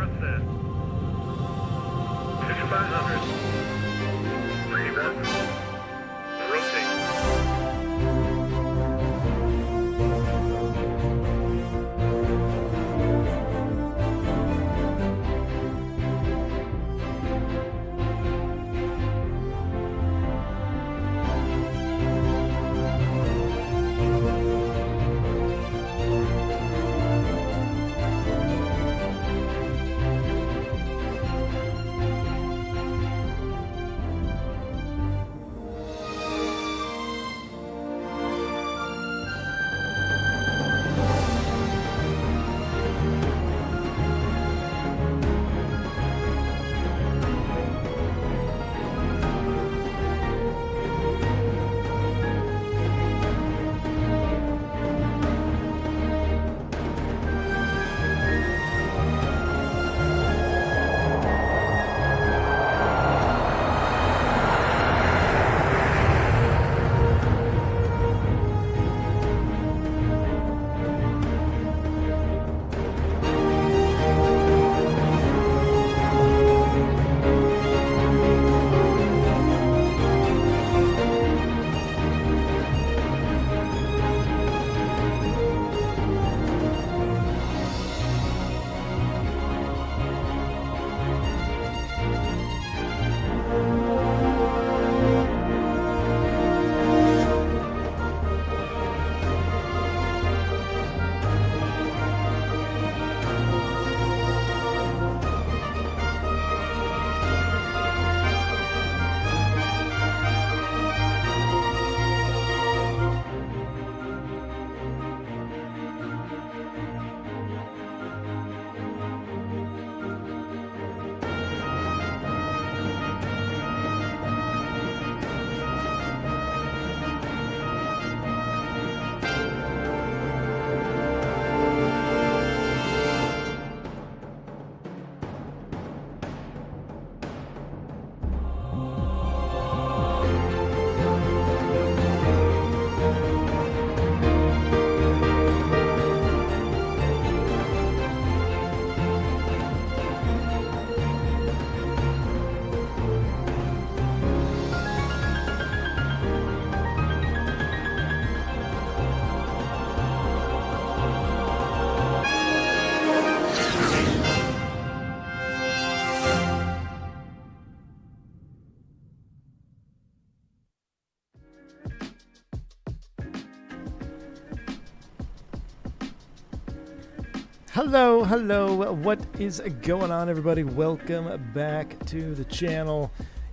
approach that. 5500. Pretty bad. Rotate. Hello, what is going on, everybody? Welcome back to the channel.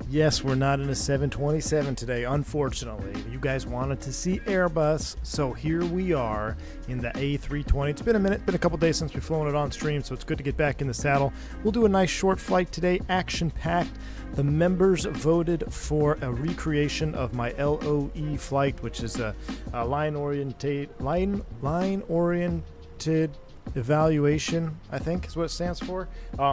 Yes, we're not in a 727 today, unfortunately. You guys wanted to see Airbus, so here we are in the A320. It's been a minute, been a couple days since we've flown it on stream, so it's good to get back in the saddle. We'll do a nice short flight today, action-packed. The members voted for a recreation of my LOE flight, which is a line-oriented evaluation, I think is what it stands for.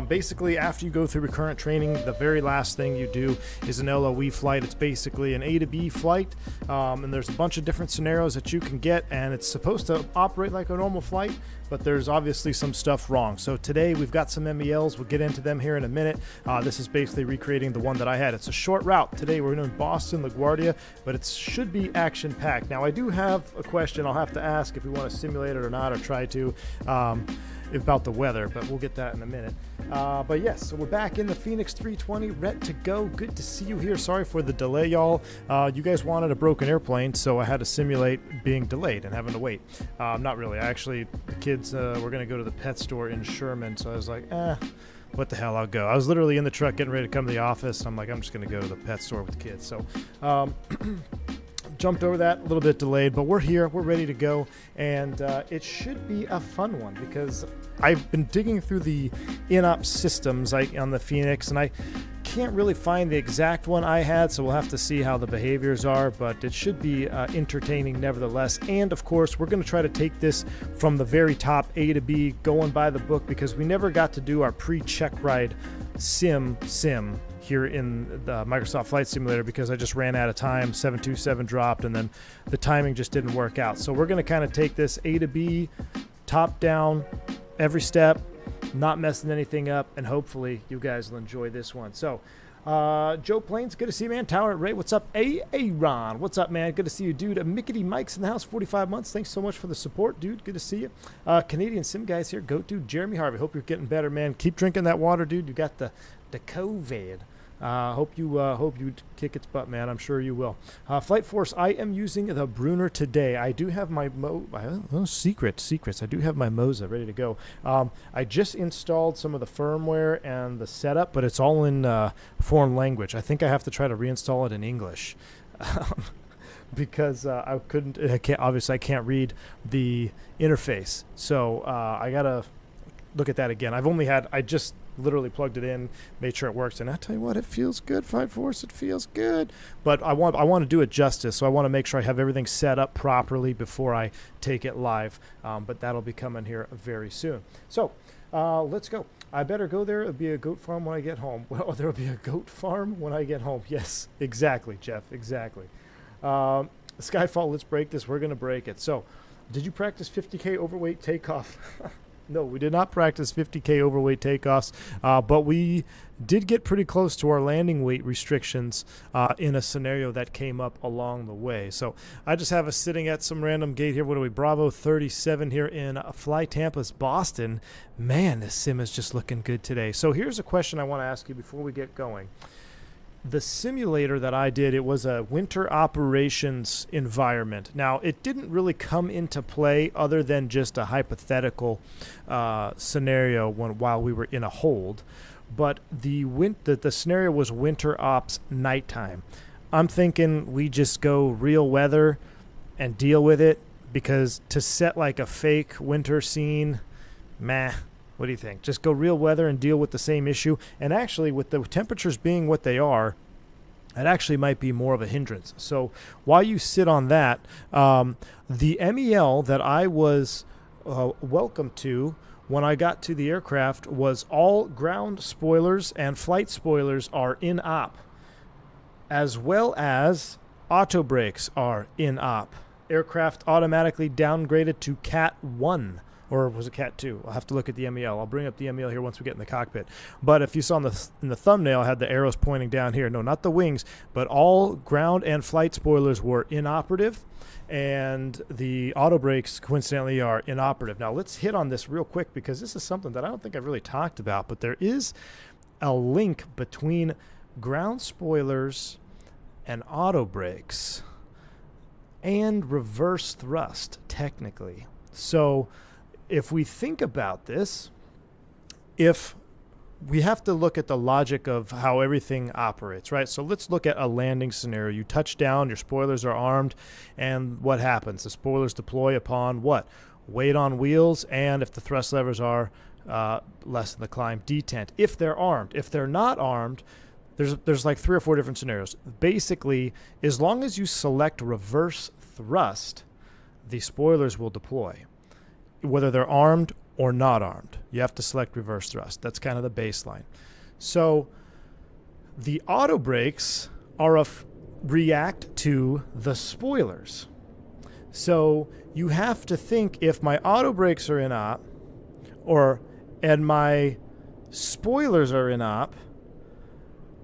Basically, after you go through recurrent training, the very last thing you do is an LOE flight. It's basically an A to B flight, and there's a bunch of different scenarios that you can get, and it's supposed to operate like a normal flight, but there's obviously some stuff wrong. So today we've got some MELs. We'll get into them here in a minute. This is basically recreating the one that I had. It's a short route. Today we're in Boston, LaGuardia, but it should be action-packed. Now, I do have a question I'll have to ask if we want to simulate it or not, or try to, about the weather, but we'll get that in a minute. But yes, so we're back in the Fenix 320, ready to go. Good to see you here. Sorry for the delay, y'all. You guys wanted a broken airplane, so I had to simulate being delayed and having to wait. Not really. The kids were going to go to the pet store in Sherman, so I was like, what the hell, I'll go. I was literally in the truck getting ready to come to the office, and I'm like, I'm just going to go to the pet store with the kids. So jumped over that, a little bit delayed, but we're here, we're ready to go, and it should be a fun one because I've been digging through the in-op systems on the Fenix, and I can't really find the exact one I had, so we'll have to see how the behaviors are, but it should be entertaining nevertheless. And of course, we're going to try to take this from the very top, A to B, going by the book, because we never got to do our pre-check ride sim here in the Microsoft Flight Simulator because I just ran out of time. 727 dropped, and then the timing just didn't work out. So we're going to kind of take this A to B, top down, every step, not messing anything up, and hopefully you guys will enjoy this one. So, Joe Plains, good to see you, man. Tower Ray, what's up? Ron, what's up, man? Good to see you, dude. Mickey Mike's in the house, 45 months. Thanks so much for the support, dude. Good to see you. Canadian Sim guys here. Goat dude, Jeremy Harvey. Hope you're getting better, man. Keep drinking that water, dude. You got the COVID. Hope you kick its butt, man. I'm sure you will. Flight Force, I am using the Brunner today. I do have my secrets. I do have my Moza ready to go. I just installed some of the firmware and the setup, but it's all in foreign language. I think I have to try to reinstall it in English because I can't read the interface. So I gotta look at that again. I just literally plugged it in, made sure it works, and I tell you what, it feels good. Flight Force, it feels good. But I want to do it justice, so I want to make sure I have everything set up properly before I take it live. But that'll be coming here very soon. So let's go. I better go there. It'll be a goat farm when I get home. Well, there'll be a goat farm when I get home. Yes, exactly, Jeff, exactly. Skyfall, let's break this. We're gonna break it. So, did you practice 50K overweight takeoff? No, we did not practice 50K overweight takeoffs, but we did get pretty close to our landing weight restrictions in a scenario that came up along the way. So I just have us sitting at some random gate here. What are we? Bravo 37 here in Fly Tampa's Boston. Man, this sim is just looking good today. So here's a question I want to ask you before we get going. The simulator that I did, it was a winter operations environment. Now, it didn't really come into play other than just a hypothetical scenario while we were in a hold. But the scenario was winter ops nighttime. I'm thinking we just go real weather and deal with it, because to set like a fake winter scene, meh. What do you think? Just go real weather and deal with the same issue. And actually, with the temperatures being what they are, it actually might be more of a hindrance. So while you sit on that, the MEL that I was welcomed to when I got to the aircraft was all ground spoilers and flight spoilers are in op, as well as auto brakes are in op. Aircraft automatically downgraded to Cat 1. Or was it Cat 2? I'll have to look at the MEL. I'll bring up the MEL here once we get in the cockpit. But if you saw in the thumbnail, I had the arrows pointing down here. No, not the wings, but all ground and flight spoilers were inoperative, and the auto brakes, coincidentally, are inoperative. Now, let's hit on this real quick, because this is something that I don't think I've really talked about, but there is a link between ground spoilers and auto brakes and reverse thrust, technically. So if we think about this, if we have to look at the logic of how everything operates, right? So let's look at a landing scenario. You touch down, your spoilers are armed, and what happens? The spoilers deploy upon what? Weight on wheels, and if the thrust levers are less than the climb, detent. If they're armed. If they're not armed, there's like 3 or 4 different scenarios. Basically, as long as you select reverse thrust, the spoilers will deploy, whether they're armed or not armed. You have to select reverse thrust. That's kind of the baseline. So the auto brakes are react to the spoilers. So you have to think, if my auto brakes are in op, and my spoilers are in op,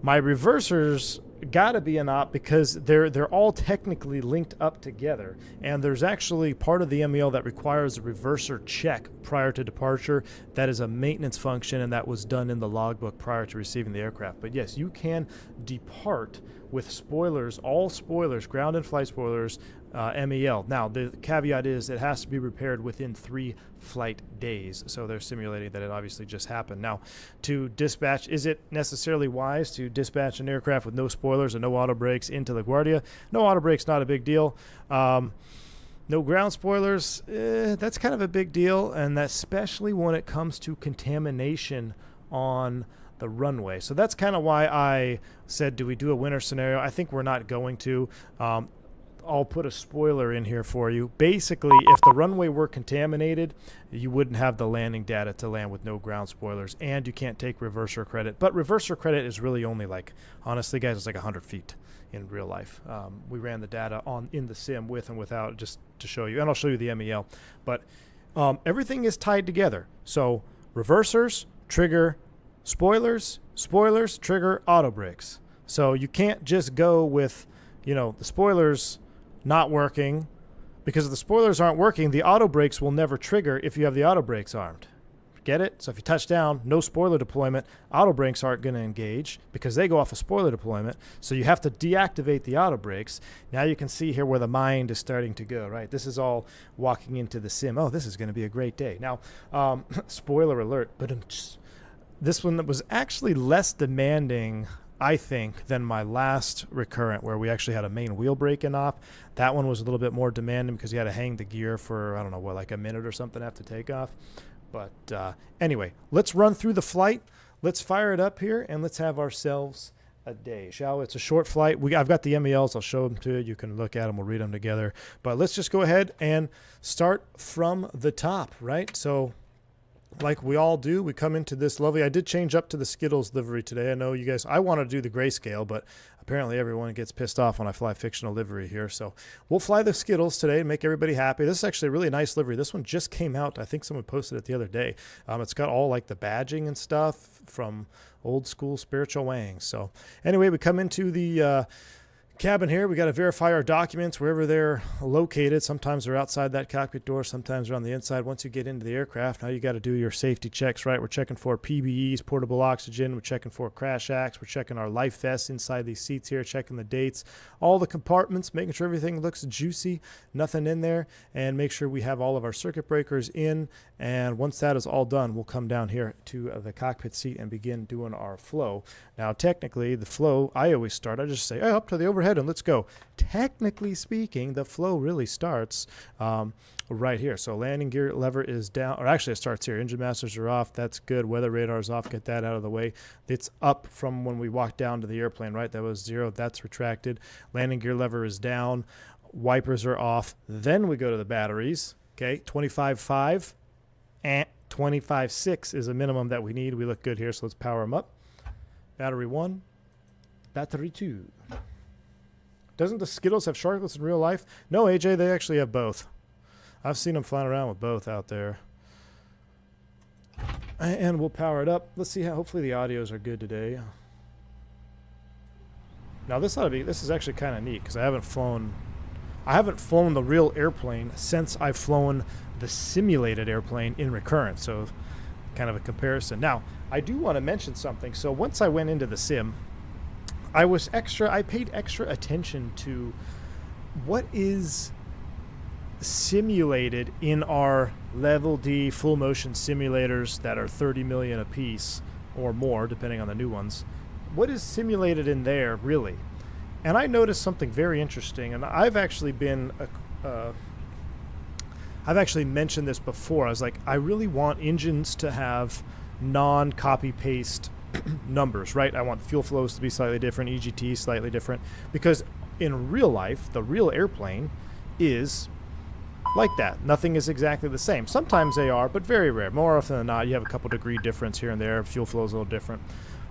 my reversers got to be in op, because they're all technically linked up together, and there's actually part of the MEL that requires a reverser check prior to departure. That is a maintenance function, and that was done in the logbook prior to receiving the aircraft. But yes, you can depart with spoilers, all spoilers, ground and flight spoilers, MEL. Now, the caveat is it has to be repaired within 3 flight days. So they're simulating that it obviously just happened. Now, to dispatch, is it necessarily wise to dispatch an aircraft with no spoilers and no auto brakes into LaGuardia? No auto brakes, not a big deal. No ground spoilers, that's kind of a big deal, and especially when it comes to contamination on the runway. So that's kind of why I said, do we do a winter scenario? I think we're not going to. I'll put a spoiler in here for you. Basically, if the runway were contaminated, you wouldn't have the landing data to land with no ground spoilers, and you can't take reverser credit. But reverser credit is really only like, honestly, guys, it's like 100 feet in real life. We ran the data in the sim with and without, just to show you, and I'll show you the MEL. But everything is tied together. So reversers trigger spoilers, spoilers trigger auto brakes. So you can't just go with, the spoilers not working, because if the spoilers aren't working, the auto brakes will never trigger if you have the auto brakes armed. Get it? So if you touch down, no spoiler deployment, auto brakes aren't going to engage because they go off a spoiler deployment. So you have to deactivate the auto brakes. Now you can see here where the mind is starting to go, right? This is all walking into the sim. Oh, this is going to be a great day. Now, spoiler alert, but this one was actually less demanding, I think, than my last recurrent where we actually had a main wheel brake in op. That one was a little bit more demanding because you had to hang the gear for, I don't know, like a minute or something after takeoff. But anyway, let's run through the flight. Let's fire it up here, and let's have ourselves a day, shall we? It's a short flight. I've got the MELs. I'll show them to you. You can look at them. We'll read them together. But let's just go ahead and start from the top, right? So like we all do, we come into this lovely, I did change up to the Skittles livery today. I know you guys, I want to do the grayscale, but apparently everyone gets pissed off when I fly fictional livery here. So we'll fly the Skittles today and make everybody happy. This is actually a really nice livery. This one just came out. I think someone posted it the other day. It's got all like the badging and stuff from old school Spiritual Wangs. So anyway, we come into the cabin here. We got to verify our documents wherever they're located. Sometimes they're outside that cockpit door, sometimes they're on the inside. Once you get into the aircraft, now you got to do your safety checks, right? We're checking for PBEs, portable oxygen. We're checking for crash acts. We're checking our life vests inside these seats here, checking the dates, all the compartments, making sure everything looks juicy, nothing in there, and make sure we have all of our circuit breakers in. And once that is all done, we'll come down here to the cockpit seat and begin doing our flow. Now, technically, the flow, I always start, I just say, oh, up to the overhead and let's go. Technically speaking, the flow really starts right here. So landing gear lever is down, or actually it starts here. Engine masters are off. That's good. Weather radar is off. Get that out of the way. It's up from when we walked down to the airplane, right? That was 0. That's retracted. Landing gear lever is down. Wipers are off. Then we go to the batteries. Okay, 25.5 and 25.6 is a minimum that we need. We look good here, so let's power them up. Battery 1, battery 2. Doesn't the Skittles have sharklets in real life? No, AJ, they actually have both. I've seen them flying around with both out there. And we'll power it up. Let's see how, hopefully the audios are good today. Now this is actually kind of neat because I haven't flown the real airplane since I've flown the simulated airplane in recurrent. So kind of a comparison. Now, I do want to mention something. So once I went into the sim, I paid extra attention to what is simulated in our level D full motion simulators that are 30 million a piece or more, depending on the new ones. What is simulated in there, really? And I noticed something very interesting, and I've actually mentioned this before. I was like, I really want engines to have non-copy paste numbers, right? I want fuel flows to be slightly different, EGT slightly different, because in real life, the real airplane is like that. Nothing is exactly the same. Sometimes they are, but very rare. More often than not, you have a couple degree difference here and there. Fuel flow is a little different.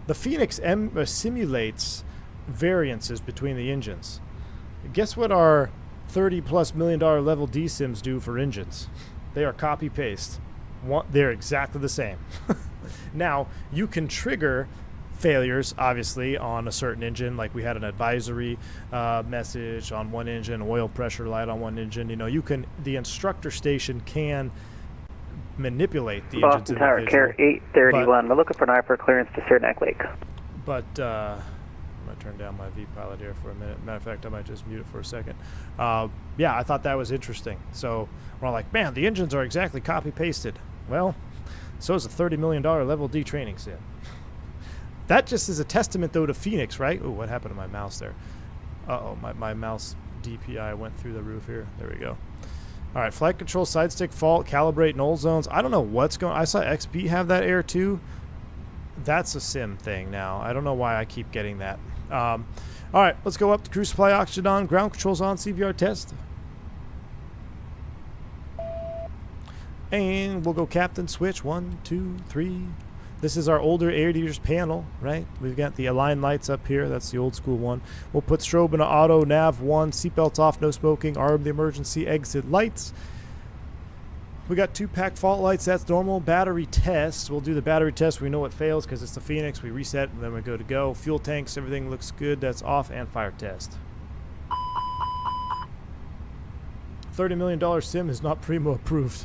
The Fenix simulates variances between the engines. Guess what our $30+ million level D sims do for engines? They are copy paste. They're exactly the same. Now, you can trigger failures, obviously, on a certain engine. Like we had an advisory message on one engine, oil pressure light on one engine. The instructor station can manipulate the engines. Boston Tower, Care 831. We're looking for an IFR clearance to Cernak Lake. But I'm going to turn down my V-pilot here for a minute. Matter of fact, I might just mute it for a second. Yeah, I thought that was interesting. So we're like, man, the engines are exactly copy-pasted. Well, so is a $30 million level D training sim. That just is a testament, though, to Fenix, right? Oh, what happened to my mouse there? Uh-oh, my mouse DPI went through the roof here. There we go. All right, flight control, side stick fault, calibrate null zones. I don't know what's going on. I saw XP have that error, too. That's a sim thing now. I don't know why I keep getting that. All right, let's go up to crew supply, oxygen on, ground controls on, CVR test. And we'll go captain switch, 1, 2, 3. This is our older aviators panel, right? We've got the align lights up here. That's the old school one. We'll put strobe in auto, nav 1, seatbelts off, no smoking, arm the emergency exit lights. We got 2 pack fault lights. That's normal. Battery test. We'll do the battery test. We know it fails because it's the Phoenix. We reset and then we go to go. Fuel tanks. Everything looks good. That's off. And fire test. $30 million sim is not Primo approved.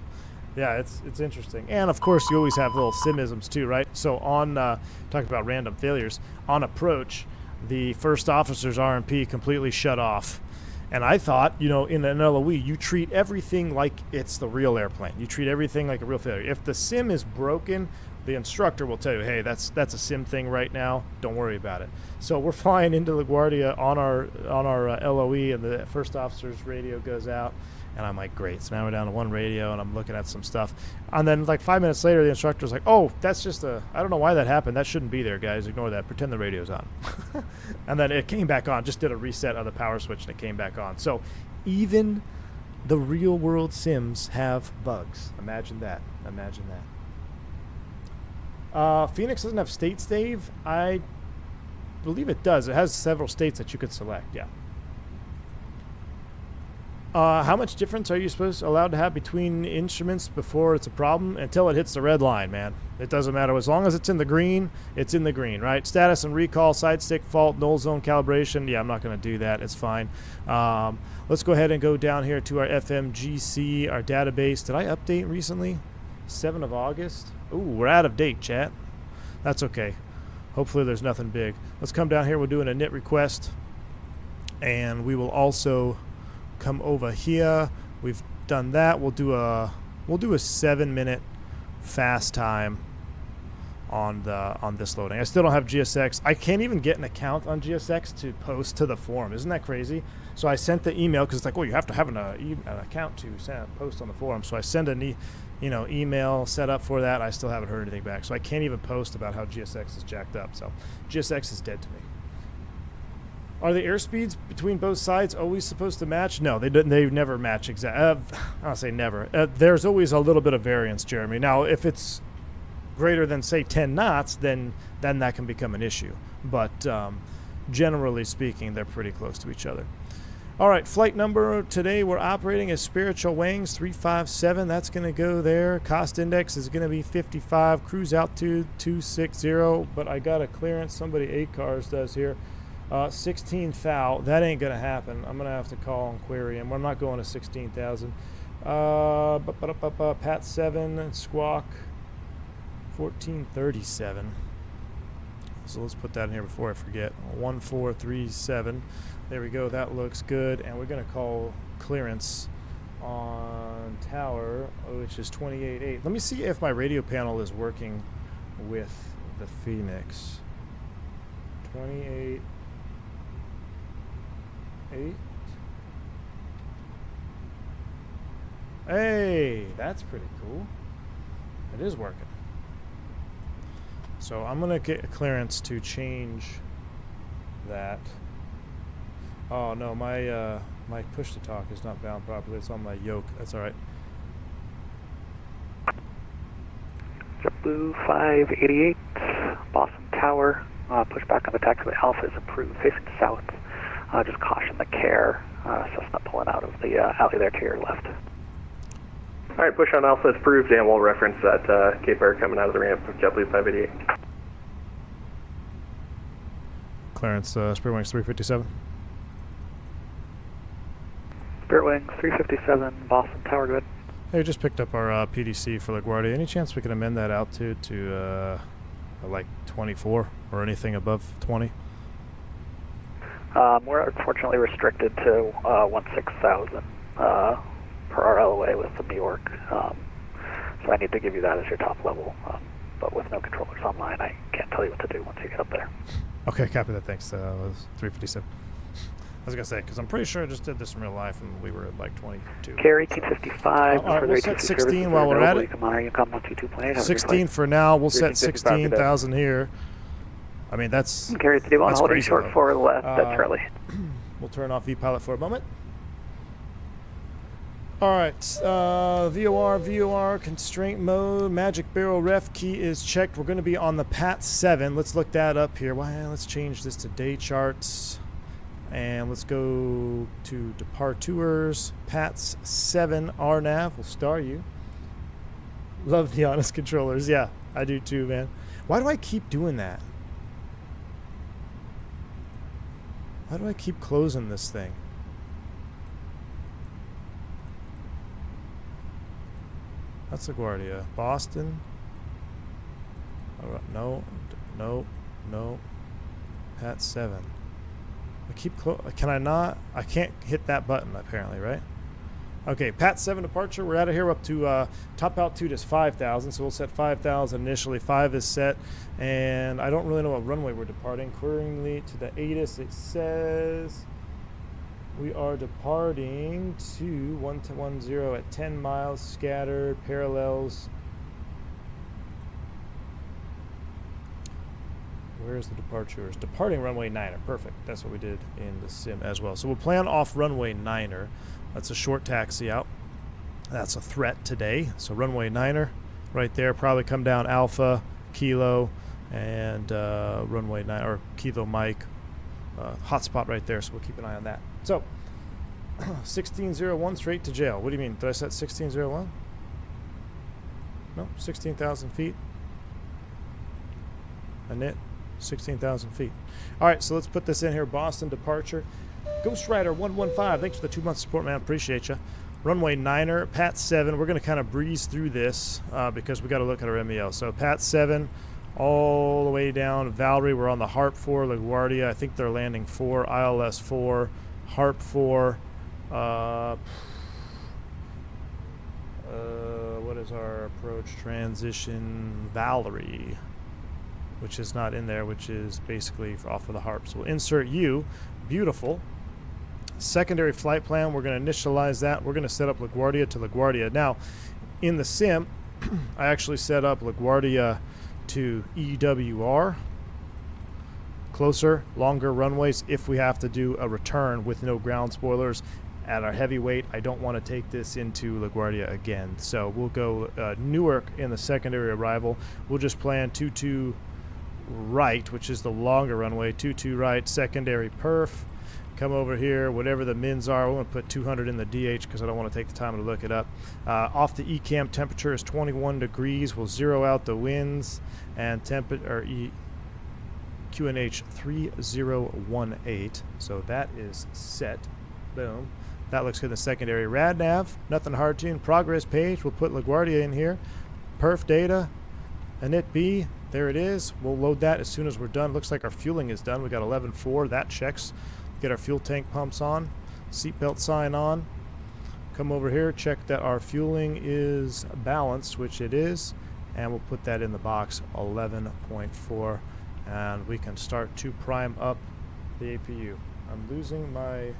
Yeah, it's interesting. And of course, you always have little simisms too, right? So on talking about random failures on approach, the first officer's RMP completely shut off. And I thought, you know, in an LOE, you treat everything like it's the real airplane. You treat everything like a real failure. If the sim is broken, the instructor will tell you, hey, that's a sim thing right now. Don't worry about it. So we're flying into LaGuardia on our LOE, and the first officer's radio goes out. And I'm like, great. So now we're down to 1 radio, and I'm looking at some stuff. And then like 5 minutes later, the instructor's like, oh, that's just I don't know why that happened. That shouldn't be there, guys. Ignore that. Pretend the radio's on. And then it came back on. Just did a reset of the power switch, and it came back on. So even the real world sims have bugs. Imagine that. Imagine that. Phoenix doesn't have states, Dave. I believe it does. It has several states that you could select. Yeah. How much difference are you allowed to have between instruments before it's a problem? Until it hits the red line, man. It doesn't matter. As long as it's in the green, it's in the green, right? Status and recall, side stick fault, null zone calibration. Yeah, I'm not going to do that. It's fine. Let's go ahead and go down here to our FMGC, our database. Did I update recently? 7 of August. Ooh, we're out of date, chat. That's okay. Hopefully there's nothing big. Let's come down here. We're doing a NIT request. And we will also come over here. We've done that. We'll do a 7-minute fast time on this loading. I still don't have GSX. I can't even get an account on GSX to post to the forum. Isn't that crazy? So I sent the email because it's like, oh, you have to have an account to post on the forum. So I send an email set up for that. I still haven't heard anything back. So I can't even post about how GSX is jacked up. So GSX is dead to me. Are the airspeeds between both sides always supposed to match? No, they never match exactly. I'll say never. There's always a little bit of variance, Jeremy. Now, if it's greater than, say, 10 knots, then that can become an issue. But generally speaking, they're pretty close to each other. All right, flight number today we're operating is Spiritual Wings 357. That's going to go there. Cost index is going to be 55. Cruise altitude 260. But I got a clearance. Somebody, ACARS does here. 16 foul. That ain't gonna happen. I'm gonna have to call and query him. I'm not going to 16,000. Pat 7 and Squawk 1437. So let's put that in here before I forget. 1437. There we go. That looks good. And we're gonna call clearance on tower, which is 28.8. Let me see if my radio panel is working with the Phoenix. 28.8. Hey, that's pretty cool. It is working. So I'm gonna get a clearance to change that. Oh no, my push to talk is not bound properly. It's on my yoke. That's all right. JetBlue 588, Boston Tower. Push back on the taxiway. Alpha is approved, facing south. Just caution the care. Cessna pulling out of the alley there to your left. All right, push on Alpha is approved, and we'll reference that Cape Air coming out of the ramp of JetBlue 588. Clearance, Spirit Wings 357. Spirit Wings 357, Boston Tower, good. Hey, we just picked up our PDC for LaGuardia. Any chance we can amend that altitude to like 24 or anything above 20? We're unfortunately restricted to 16,000 per our LOA with the New York. So I need to give you that as your top level. But with no controllers online, I can't tell you what to do once you get up there. Okay, copy that. Thanks. It was 357. I was going to say, because I'm pretty sure I just did this in real life and we were at like 22. Carry 1855. All right, we'll set 16 while we're at it. 16 for now. We'll set 16,000 here. I mean, that's Carry, do you want to hold crazy, short for left? That's Charlie. We'll turn off VPilot for a moment. All right, VOR, constraint mode, magic barrel ref key is checked. We're going to be on the PAT 7. Let's look that up here. Well, let's change this to day charts. And let's go to departures, PATS 7 RNAV. We'll star you. Love the honest controllers. Yeah, I do too, man. Why do I keep doing that? Why do I keep closing this thing? That's LaGuardia. Boston. No. Pat 7. I keep can I not? I can't hit that button apparently, right? Okay, Pat 7 departure. We're out of here. We're up to top altitude is 5,000, so we'll set 5,000 initially. 5 is set, and I don't really know what runway we're departing. Currently to the ATIS, it says we are departing to 110 at 10 miles scattered, parallels. Where's the departures? Departing runway 9er. Perfect. That's what we did in the sim as well. So we'll plan off runway 9er. That's a short taxi out. That's a threat today. So runway 9er right there. Probably come down Alpha, Kilo, and runway 9 or Kilo Mike. Hotspot right there. So we'll keep an eye on that. So 1601 straight to jail. What do you mean? Did I set 1601? No, 16,000 feet. And it 16,000 feet. All right, so let's put this in here. Boston departure. Ghost Rider 115. Thanks for the 2-month support, man. Appreciate you. Runway 9er, Pat 7. We're going to kind of breeze through this because we got to look at our MEL. So Pat 7 all the way down. Valerie, we're on the Harp 4. LaGuardia, I think they're landing 4. ILS 4. Harp 4. What is our approach transition? Valerie, which is not in there, which is basically off of the Harp. So we'll insert you. Beautiful. Secondary flight plan, we're going to initialize that. We're going to set up LaGuardia to LaGuardia. Now, in the sim, I actually set up LaGuardia to EWR. Closer, longer runways if we have to do a return with no ground spoilers. At our heavyweight, I don't want to take this into LaGuardia again. So we'll go Newark in the secondary arrival. We'll just plan 22 right, which is the longer runway. 22 right, secondary perf. Come over here, whatever the mins are. We're going to put 200 in the DH because I don't want to take the time to look it up. Off the ECAM temperature is 21 degrees. We'll zero out the winds and QNH 3018. So that is set. Boom. That looks good in the secondary. RadNav, nothing hard to. Progress page, we'll put LaGuardia in here. Perf data, init B, there it is. We'll load that as soon as we're done. Looks like our fueling is done. We got 11.4, that checks. Get our fuel tank pumps on, seatbelt sign on. Come over here, check that our fueling is balanced, which it is, and we'll put that in the box, 11.4, and we can start to prime up the APU. I'm losing my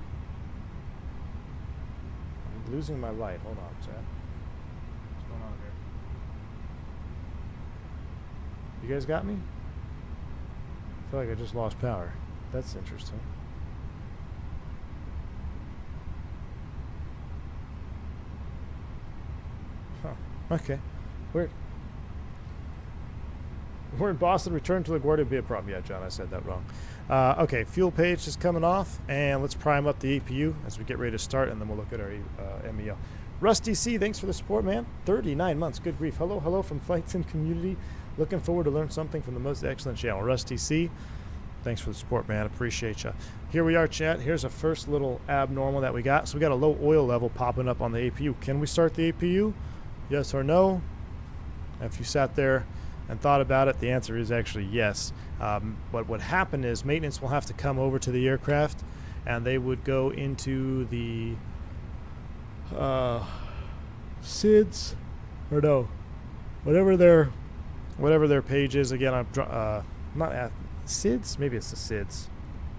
light. Hold on, Chad. What's going on here? You guys got me? I feel like I just lost power. That's interesting. Huh. Okay. Weird. We're in Boston. Return to LaGuardia would be a problem. Yeah, John, I said that wrong. Okay, fuel page is coming off, and let's prime up the APU as we get ready to start, and then we'll look at our MEL. Rusty C, thanks for the support, man. 39 months. Good grief. Hello from Flight Sim community. Looking forward to learn something from the most excellent channel. Rusty C, thanks for the support, man. Appreciate you. Here we are, chat. Here's a first little abnormal that we got. So we got a low oil level popping up on the APU. Can we start the APU? Yes or no? If you sat there and thought about it, the answer is actually yes. What would happen is maintenance will have to come over to the aircraft, and they would go into the SIDS, or no, whatever their page is. Again, I'm not at SIDS. Maybe it's the SIDS.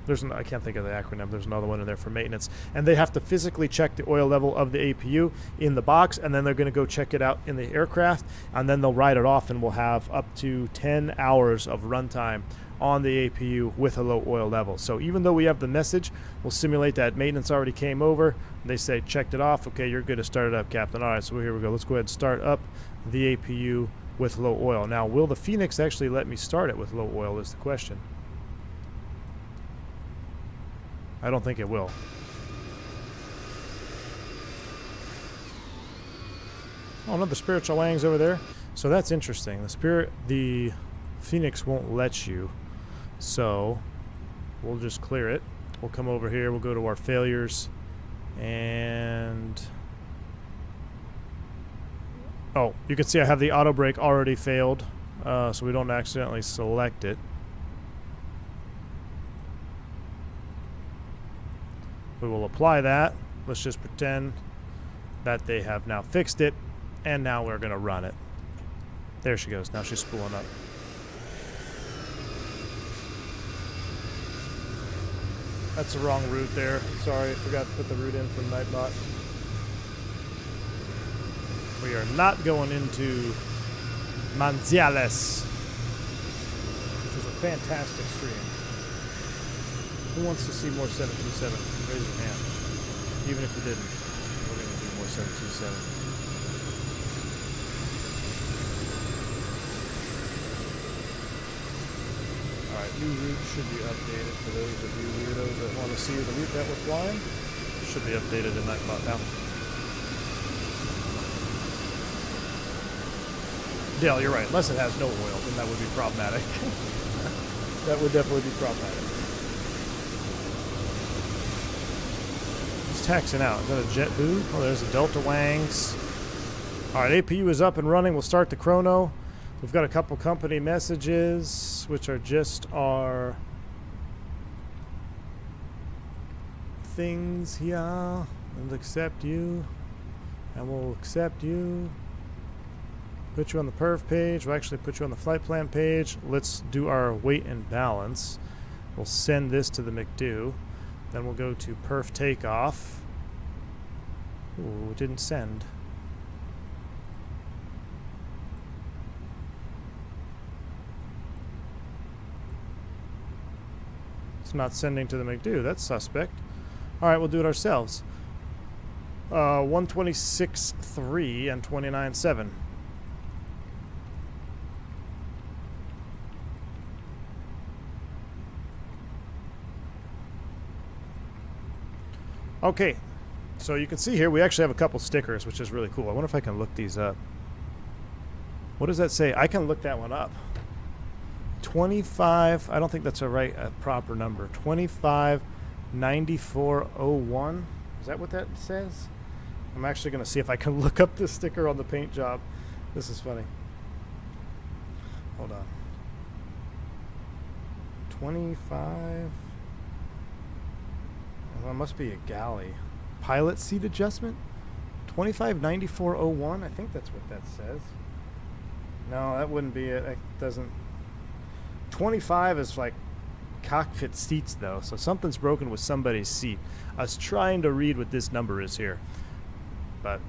I can't think of the acronym. There's another one in there for maintenance. And they have to physically check the oil level of the APU in the box, and then they're going to go check it out in the aircraft, and then they'll write it off, and we'll have up to 10 hours of runtime on the APU with a low oil level. So even though we have the message, we'll simulate that maintenance already came over. They say, checked it off. Okay, you're good to start it up, Captain. All right, so here we go. Let's go ahead and start up the APU with low oil. Now, will the Fenix actually let me start it with low oil is the question. I don't think it will. Oh, another spiritual wang's over there. So that's interesting. The Phoenix won't let you. So we'll just clear it. We'll come over here. We'll go to our failures. And... oh, you can see I have the auto brake already failed. So we don't accidentally select it. We will apply that. Let's just pretend that they have now fixed it. And now we're going to run it. There she goes. Now she's spooling up. That's the wrong route there. Sorry, I forgot to put the route in from Nightbot. We are not going into Manziales, which is a fantastic stream. Who wants to see more 727? Raise your hand. Even if you didn't, we're going to do more 727. Alright, new route should be updated for those of you weirdos that want to see the route that we're flying. It should be updated in Nightbot now. Dale, you're right. Unless it has no oil, then that would be problematic. That would definitely be problematic. It's taxing out. Is that a jet boo? Oh, there's the Delta Wangs. Alright, APU is up and running. We'll start the chrono. We've got a couple company messages, which are just our things here. And accept you. And we'll accept you. Put you on the perf page. We'll actually put you on the flight plan page. Let's do our weight and balance. We'll send this to the McDo. Then we'll go to perf takeoff. Ooh, it didn't send. It's not sending to the McDo. That's suspect. Alright, we'll do it ourselves. 126.3 and 29.7. Okay, so you can see here we actually have a couple stickers, which is really cool. I wonder if I can look these up. What does that say? I can look that one up. 25, I don't think that's a proper number. 259401. Is that what that says? I'm actually going to see if I can look up this sticker on the paint job. This is funny. Hold on. 25. Well, it must be a galley. Pilot seat adjustment? 259401? I think that's what that says. No, that wouldn't be it. It doesn't. 25 is like cockpit seats, though, so something's broken with somebody's seat. I was trying to read what this number is here. But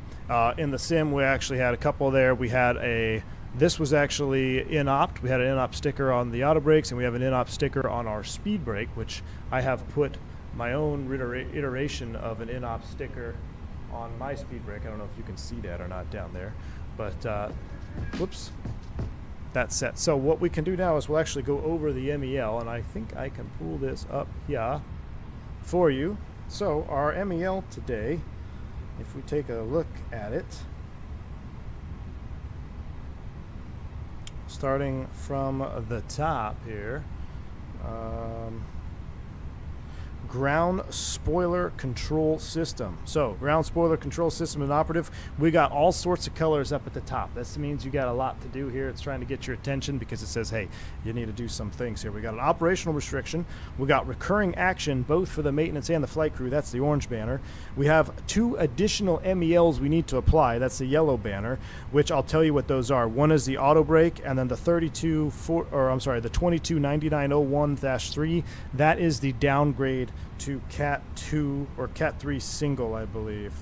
in the sim, we actually had a couple there. We had a... This was actually in-opt. We had an in-opt sticker on the auto brakes, and we have an in-opt sticker on our speed brake, which I have put my own iteration of an in-op sticker on my speed brake. I don't know if you can see that or not down there, but whoops, that's set. So what we can do now is we'll actually go over the MEL, and I think I can pull this up here for you. So our MEL today, if we take a look at it, starting from the top here, ground spoiler control system. So ground spoiler control system is operative. We got all sorts of colors up at the top. This means you got a lot to do here. It's trying to get your attention because it says, hey, you need to do some things here. We got an operational restriction. We got recurring action both for the maintenance and the flight crew. That's the orange banner. We have 2 additional MELs we need to apply. That's the yellow banner, which I'll tell you what those are. One is the auto brake, and then the 229901-3. That is the downgrade to Cat 2 or Cat 3 single, I believe.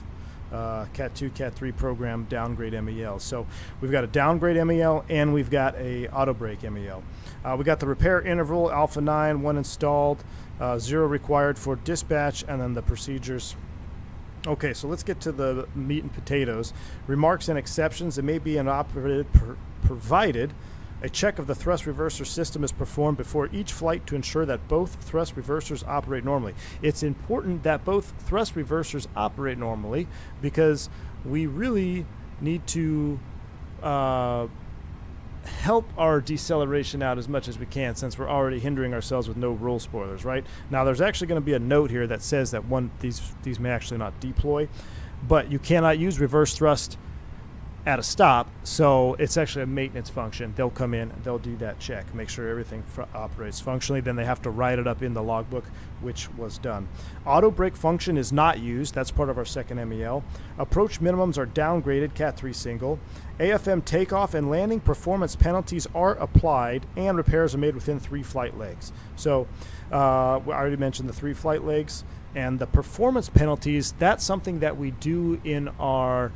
Cat 2, Cat 3 program downgrade MEL. So we've got a downgrade MEL and we've got a auto brake MEL. We got the repair interval, Alpha 9, 1 installed, 0 required for dispatch, and then the procedures. Okay, so let's get to the meat and potatoes. Remarks and exceptions. It may be provided a check of the thrust reverser system is performed before each flight to ensure that both thrust reversers operate normally. It's important that both thrust reversers operate normally because we really need to help our deceleration out as much as we can, since we're already hindering ourselves with no roll spoilers, right? Now, there's actually going to be a note here that says that these may actually not deploy, but you cannot use reverse thrust at a stop, so it's actually a maintenance function. They'll come in, they'll do that check, make sure everything operates functionally, then they have to write it up in the logbook, which was done. Auto brake function is not used, that's part of our second MEL. Approach minimums are downgraded, Cat 3 single. AFM takeoff and landing performance penalties are applied, and repairs are made within 3 flight legs. So I already mentioned the 3 flight legs, and the performance penalties, that's something that we do in our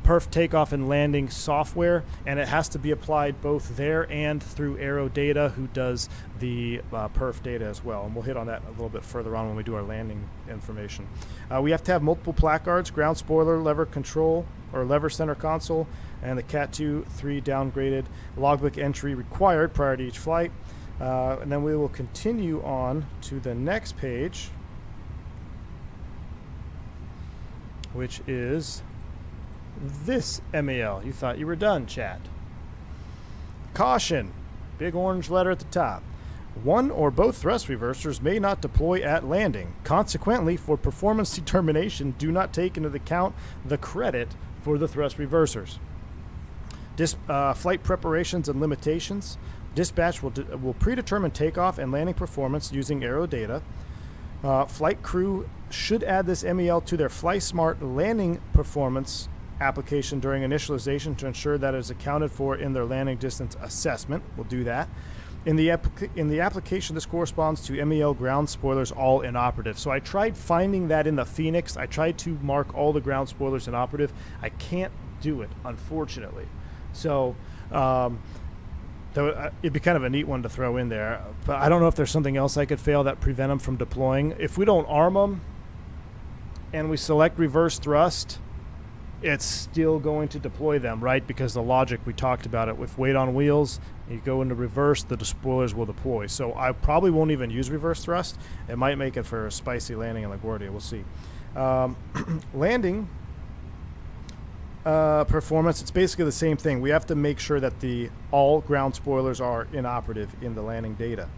perf takeoff and landing software, and it has to be applied both there and through Aero Data, who does the perf data as well, and we'll hit on that a little bit further on when we do our landing information. We have to have multiple placards, ground spoiler, lever control, or lever center console, and the Cat 2 3 downgraded, logbook entry required prior to each flight. And then we will continue on to the next page, which is this MEL. You thought you were done, chat. Caution, big orange letter at the top. One or both thrust reversers may not deploy at landing. Consequently, for performance determination, do not take into account the credit for the thrust reversers. Flight preparations and limitations. Dispatch will predetermine takeoff and landing performance using Aero Data. Flight crew should add this MEL to their FlySmart landing performance application during initialization to ensure that it is accounted for in their landing distance assessment. We'll do that. In the application, this corresponds to MEL ground spoilers all inoperative. So I tried finding that in the Fenix. I tried to mark all the ground spoilers inoperative. I can't do it, unfortunately. So it'd be kind of a neat one to throw in there. But I don't know if there's something else I could fail that prevent them from deploying. If we don't arm them and we select reverse thrust, it's still going to deploy them, right? Because the logic, we talked about it, with weight on wheels, you go into reverse, the spoilers will deploy. So I probably won't even use reverse thrust. It might make it for a spicy landing in LaGuardia. We'll see. Landing performance, it's basically the same thing. We have to make sure that all ground spoilers are inoperative in the landing data.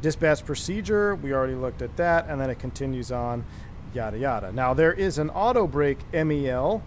Dispatch procedure, we already looked at that, and then it continues on, yada yada. Now there is an auto brake MEL,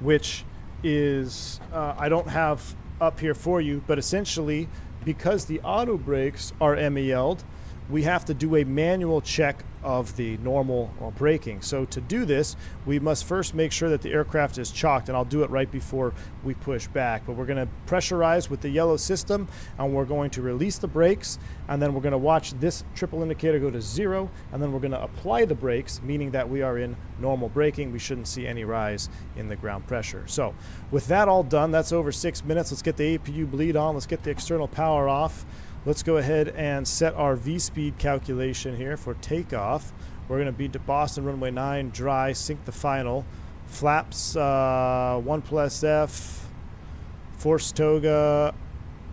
which is I don't have up here for you, but essentially, because the auto brakes are MEL'd, we have to do a manual check of the normal braking. So to do this, we must first make sure that the aircraft is chalked, and I'll do it right before we push back. But we're going to pressurize with the yellow system, and we're going to release the brakes, and then we're going to watch this triple indicator go to 0, and then we're going to apply the brakes, meaning that we are in normal braking. We shouldn't see any rise in the ground pressure. So with that all done, that's over 6 minutes. Let's get the APU bleed on. Let's get the external power off. Let's go ahead and set our V-speed calculation here for takeoff. We're going to be to Boston runway 9, dry, sync the final. Flaps 1+F, force Toga.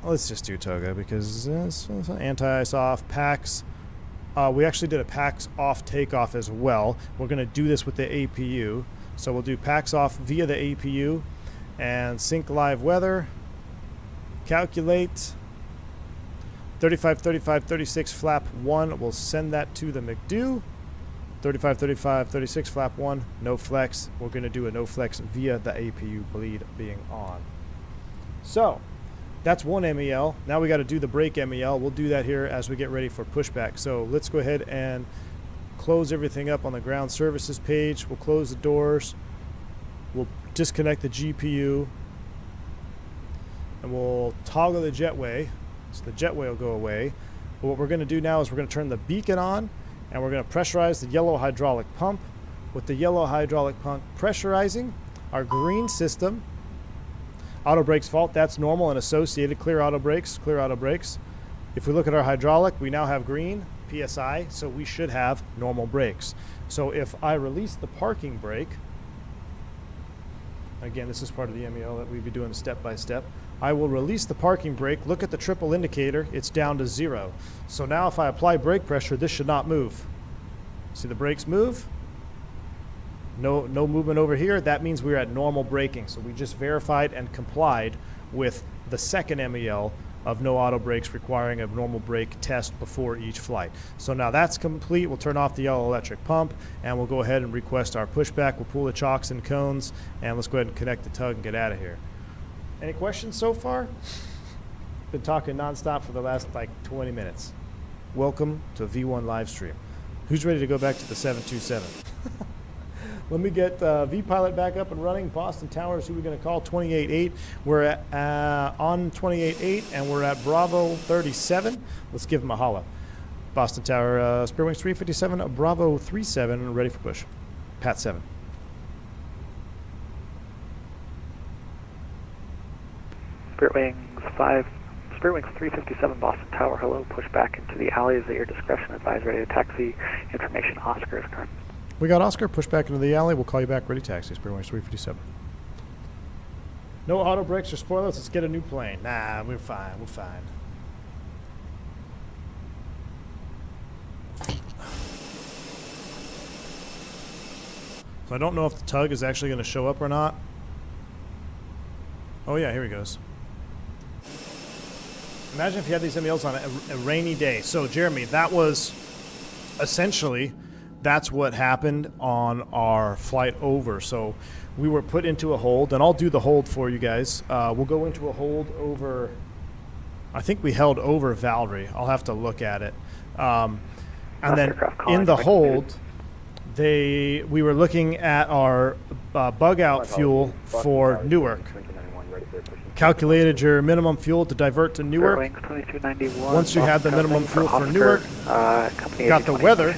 Let's just do Toga because anti-ice off, PAX. We actually did a PAX off takeoff as well. We're going to do this with the APU. So we'll do PAX off via the APU and sync live weather. Calculate. 35, 35, 36, flap 1. We'll send that to the McDo. 35, 35, 36, flap 1. No flex. We're going to do a no flex via the APU bleed being on. So that's one MEL. Now we got to do the brake MEL. We'll do that here as we get ready for pushback. So let's go ahead and close everything up on the ground services page. We'll close the doors. We'll disconnect the GPU. And we'll toggle the jetway. So the jetway will go away. But what we're going to do now is we're going to turn the beacon on, and we're going to pressurize the yellow hydraulic pump. With the yellow hydraulic pump pressurizing, our green system, auto brakes fault, that's normal and associated, clear auto brakes, clear auto brakes. If we look at our hydraulic, we now have green, PSI, so we should have normal brakes. So if I release the parking brake, again, this is part of the MEL that we'd be doing step by step. I will release the parking brake, look at the triple indicator, it's down to 0. So now if I apply brake pressure, this should not move. See the brakes move? No movement over here. That means we're at normal braking. So we just verified and complied with the second MEL of no auto brakes requiring a normal brake test before each flight. So now that's complete. We'll turn off the yellow electric pump and we'll go ahead and request our pushback. We'll pull the chocks and cones and let's go ahead and connect the tug and get out of here. Any questions so far? Been talking nonstop for the last like 20 minutes. Welcome to V1 live stream. Who's ready to go back to the 727? Let me get V-Pilot back up and running. Boston Towers, who we're going to call 28.8. We're at, on 28.8, and we're at Bravo 37. Let's give him a holla. Boston Tower, Spirit Wings 357, Bravo 37, ready for push. Pat 7. Spirit Wings 357 Boston Tower, hello, push back into the alley is at your discretion, advise ready to taxi, information Oscar is current. We got Oscar, push back into the alley, we'll call you back, ready taxi, Spirit Wings 357. No auto brakes or spoilers, let's get a new plane. Nah, we're fine, we're fine. So I don't know if the tug is actually going to show up or not. Oh yeah, here he goes. Imagine if you had these MELs on a rainy day. So Jeremy, that was essentially, that's what happened on our flight over. So we were put into a hold, and I'll do the hold for you guys. We'll go into a hold over, I think we held over Valerie. I'll have to look at it. And then in the hold, we were looking at our bug out fuel for Newark. Calculated your minimum fuel to divert to Newark. Once you had the minimum fuel for Newark, got the weather,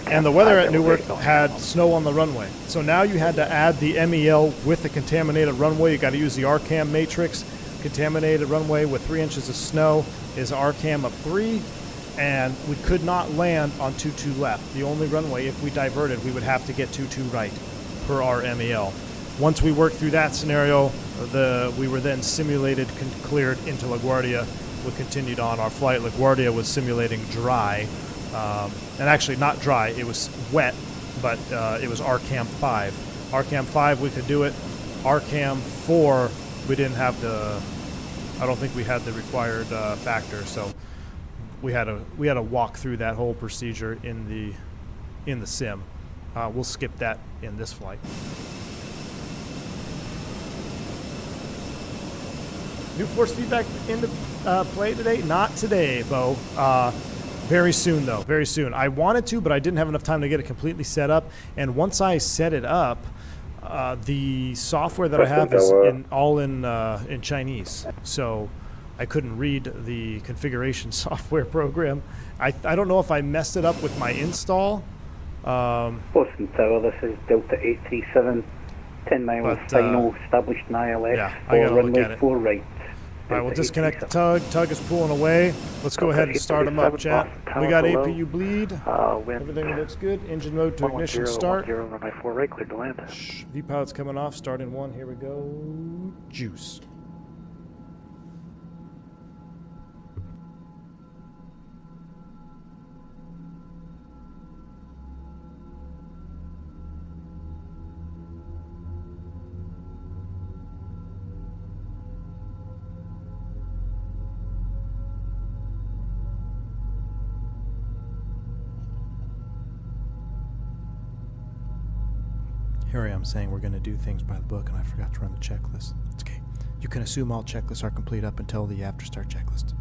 and the weather at Newark had snow on the runway. So now you had to add the MEL with the contaminated runway. You got to use the RCAM matrix. Contaminated runway with 3 inches of snow is RCAM of 3, and we could not land on 22 left. The only runway, if we diverted, we would have to get 22 right per our MEL. Once we worked through that scenario, we were then simulated, cleared into LaGuardia. We continued on our flight. LaGuardia was simulating dry, and actually not dry, it was wet, but it was RCAM 5. RCAM 5, we could do it. RCAM 4, we didn't have I don't think we had the required factor, so we had to walk through that whole procedure in the sim. We'll skip that in this flight. New force feedback into play today? Not today, Bo. Very soon, though. Very soon. I wanted to, but I didn't have enough time to get it completely set up. And once I set it up, the software that I have is all in Chinese. So I couldn't read the configuration software program. I don't know if I messed it up with my install. Boston Tower, this is Delta 837. 10 miles final, established in ILS, yeah, for runway 4 right. All right, we'll disconnect the tug. Tug is pulling away. Let's go ahead and start them up, chat. We got APU bleed. Everything looks good. Engine mode to ignition start. Runway 4 right, cleared to land. V-pilot's coming off. Start in 1. Here we go. Juice. Here I am saying we're going to do things by the book, and I forgot to run the checklist. It's okay. You can assume all checklists are complete up until the after start checklist.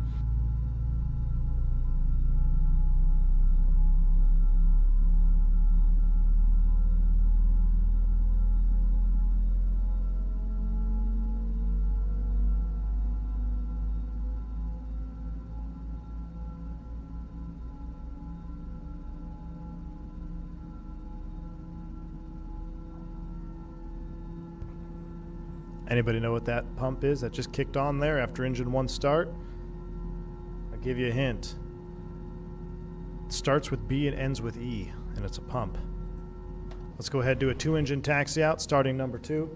Anybody know what that pump is that just kicked on there after engine 1 start? I'll give you a hint. It starts with B and ends with E, and it's a pump. Let's go ahead and do a 2-engine taxi out, starting number 2.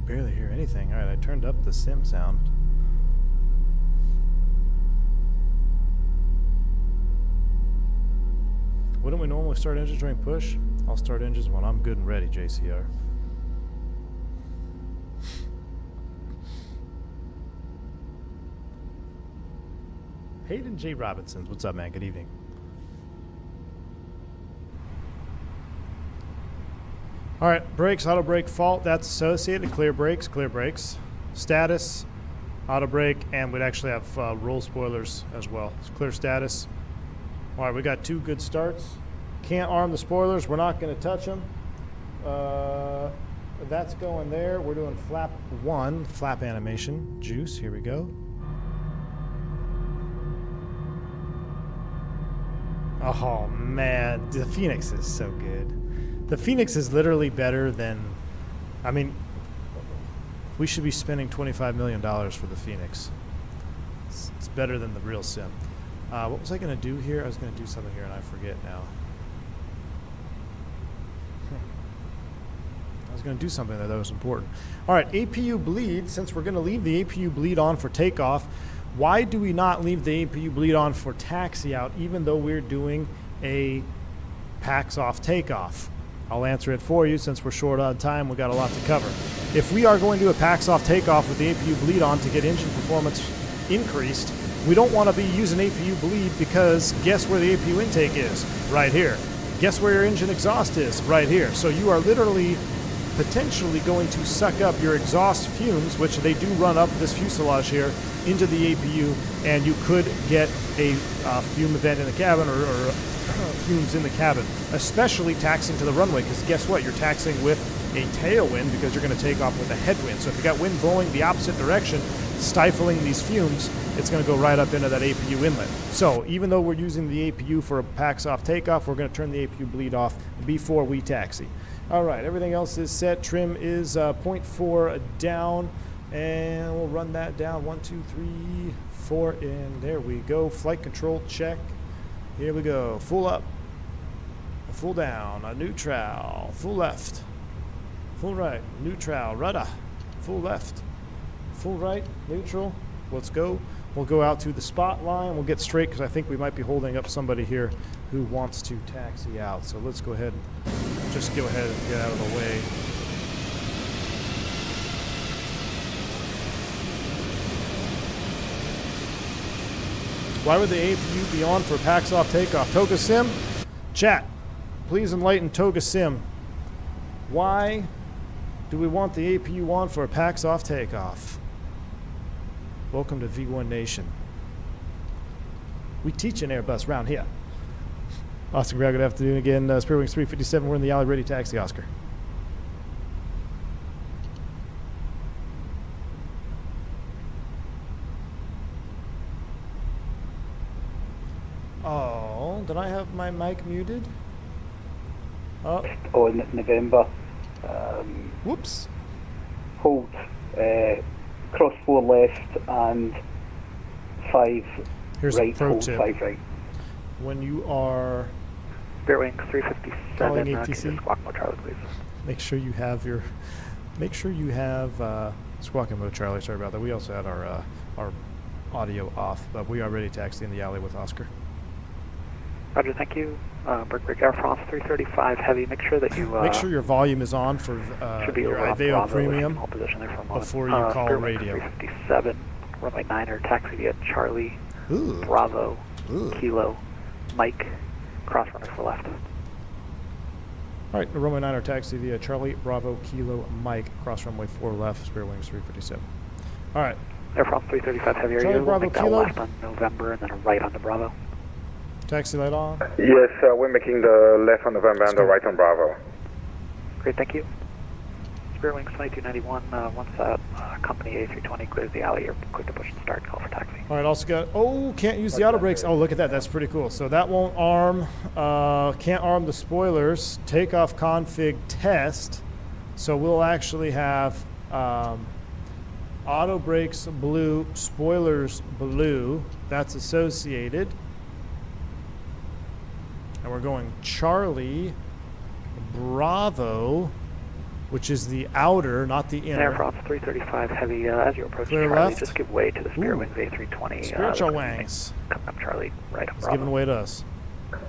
barely hear anything. All right, I turned up the sim sound. Wouldn't we normally start engines during push? I'll start engines when I'm good and ready, JCR. Hayden J. Robinsons, what's up, man? Good evening. All right, brakes, auto brake fault, that's associated. Clear brakes, clear brakes. Status, auto brake, and we'd actually have roll spoilers as well. It's clear status. All right, we got 2 good starts. Can't arm the spoilers. We're not going to touch them. That's going there. We're doing flap 1, flap animation. Juice, here we go. Oh, man, the Fenix is so good. The Fenix is literally better than, I mean, we should be spending $25 million for the Fenix. It's better than the real sim. What was I going to do here? I was going to do something here and I forget now. I was going to do something that was important. All right, APU bleed. Since we're going to leave the APU bleed on for takeoff, why do we not leave the APU bleed on for taxi out even though we're doing a packs off takeoff? I'll answer it for you since we're short on time. We've got a lot to cover. If we are going to do a packs off takeoff with the APU bleed on to get engine performance increased, we don't want to be using APU bleed because guess where the APU intake is? Right here. Guess where your engine exhaust is? Right here. So you are literally potentially going to suck up your exhaust fumes, which they do run up this fuselage here, into the APU, and you could get a fume event in the cabin or fumes in the cabin, especially taxing to the runway, because guess what? You're taxing with a tailwind because you're going to take off with a headwind. So if you got wind blowing the opposite direction, stifling these fumes, it's going to go right up into that APU inlet. So even though we're using the APU for a packs off takeoff, we're going to turn the APU bleed off before we taxi. All right, everything else is set. Trim is 0.4 down, and we'll run that down. 1, 2, 3, 4, and there we go. Flight control check. Here we go. Full up, full down, a neutral, full left, full right, neutral, rudder, full left, full right, neutral. Let's go. We'll go out to the spot line. We'll get straight because I think we might be holding up somebody here who wants to taxi out. So let's go ahead and just go ahead and get out of the way. Why would the APU be on for packs off takeoff? Toga Sim? Chat, please enlighten Toga Sim. Why do we want the APU on for a packs off takeoff? Welcome to V1 Nation. We teach an Airbus round here. Oscar, good afternoon again. Spirit Wings 357, we're in the alley, ready taxi, Oscar. Oh, did I have my mic muted? Oh. On November. Whoops. Hold cross 4 left and 5 Here's right. a pro Hold tip. 5 right. When you are Spirit Wings 357, calling can you ATC, squawk mode Charlie, please? make sure you have squawking mode Charlie. Sorry about that. We also had our audio off, but we are ready to taxi in the alley with Oscar. Roger, thank you. Break Air France 335 heavy. Make sure that you make sure your volume is on for should be your over off Iveo Bravo, Premium hold position there for a moment. before you call Spirit Wings radio. 357, runway 9er, taxi via Charlie, Ooh. Bravo, Ooh. Kilo, Mike, cross runner for left. All right, the runway 9er taxi via Charlie, Bravo, Kilo, Mike, cross runway 4 left, Spirit Wings 357. All right. Air France 335 heavy, are Charlie, you? We'll Bravo, make that Kilo. left on November and then a right onto Bravo. Taxi light on. Yes, we're making the left on November and the right on Bravo. Great, thank you. Spirit Wings 2291, once that company A320 clears the alley, you're quick to push and start, call for taxi. All right, also got, can't use the auto brakes. Oh, look at that. That's pretty cool. So that won't arm, can't arm the spoilers. Takeoff config test. So we'll actually have auto brakes blue, spoilers blue. That's associated. And we're going Charlie, Bravo, which is the outer, not the Air inner. France 335 Heavy, as you approach Clear Charlie, left. just give way to the Spirit Ooh. Wings A320. Spiritual wings. Coming up Charlie, right on He's Bravo. giving way to us.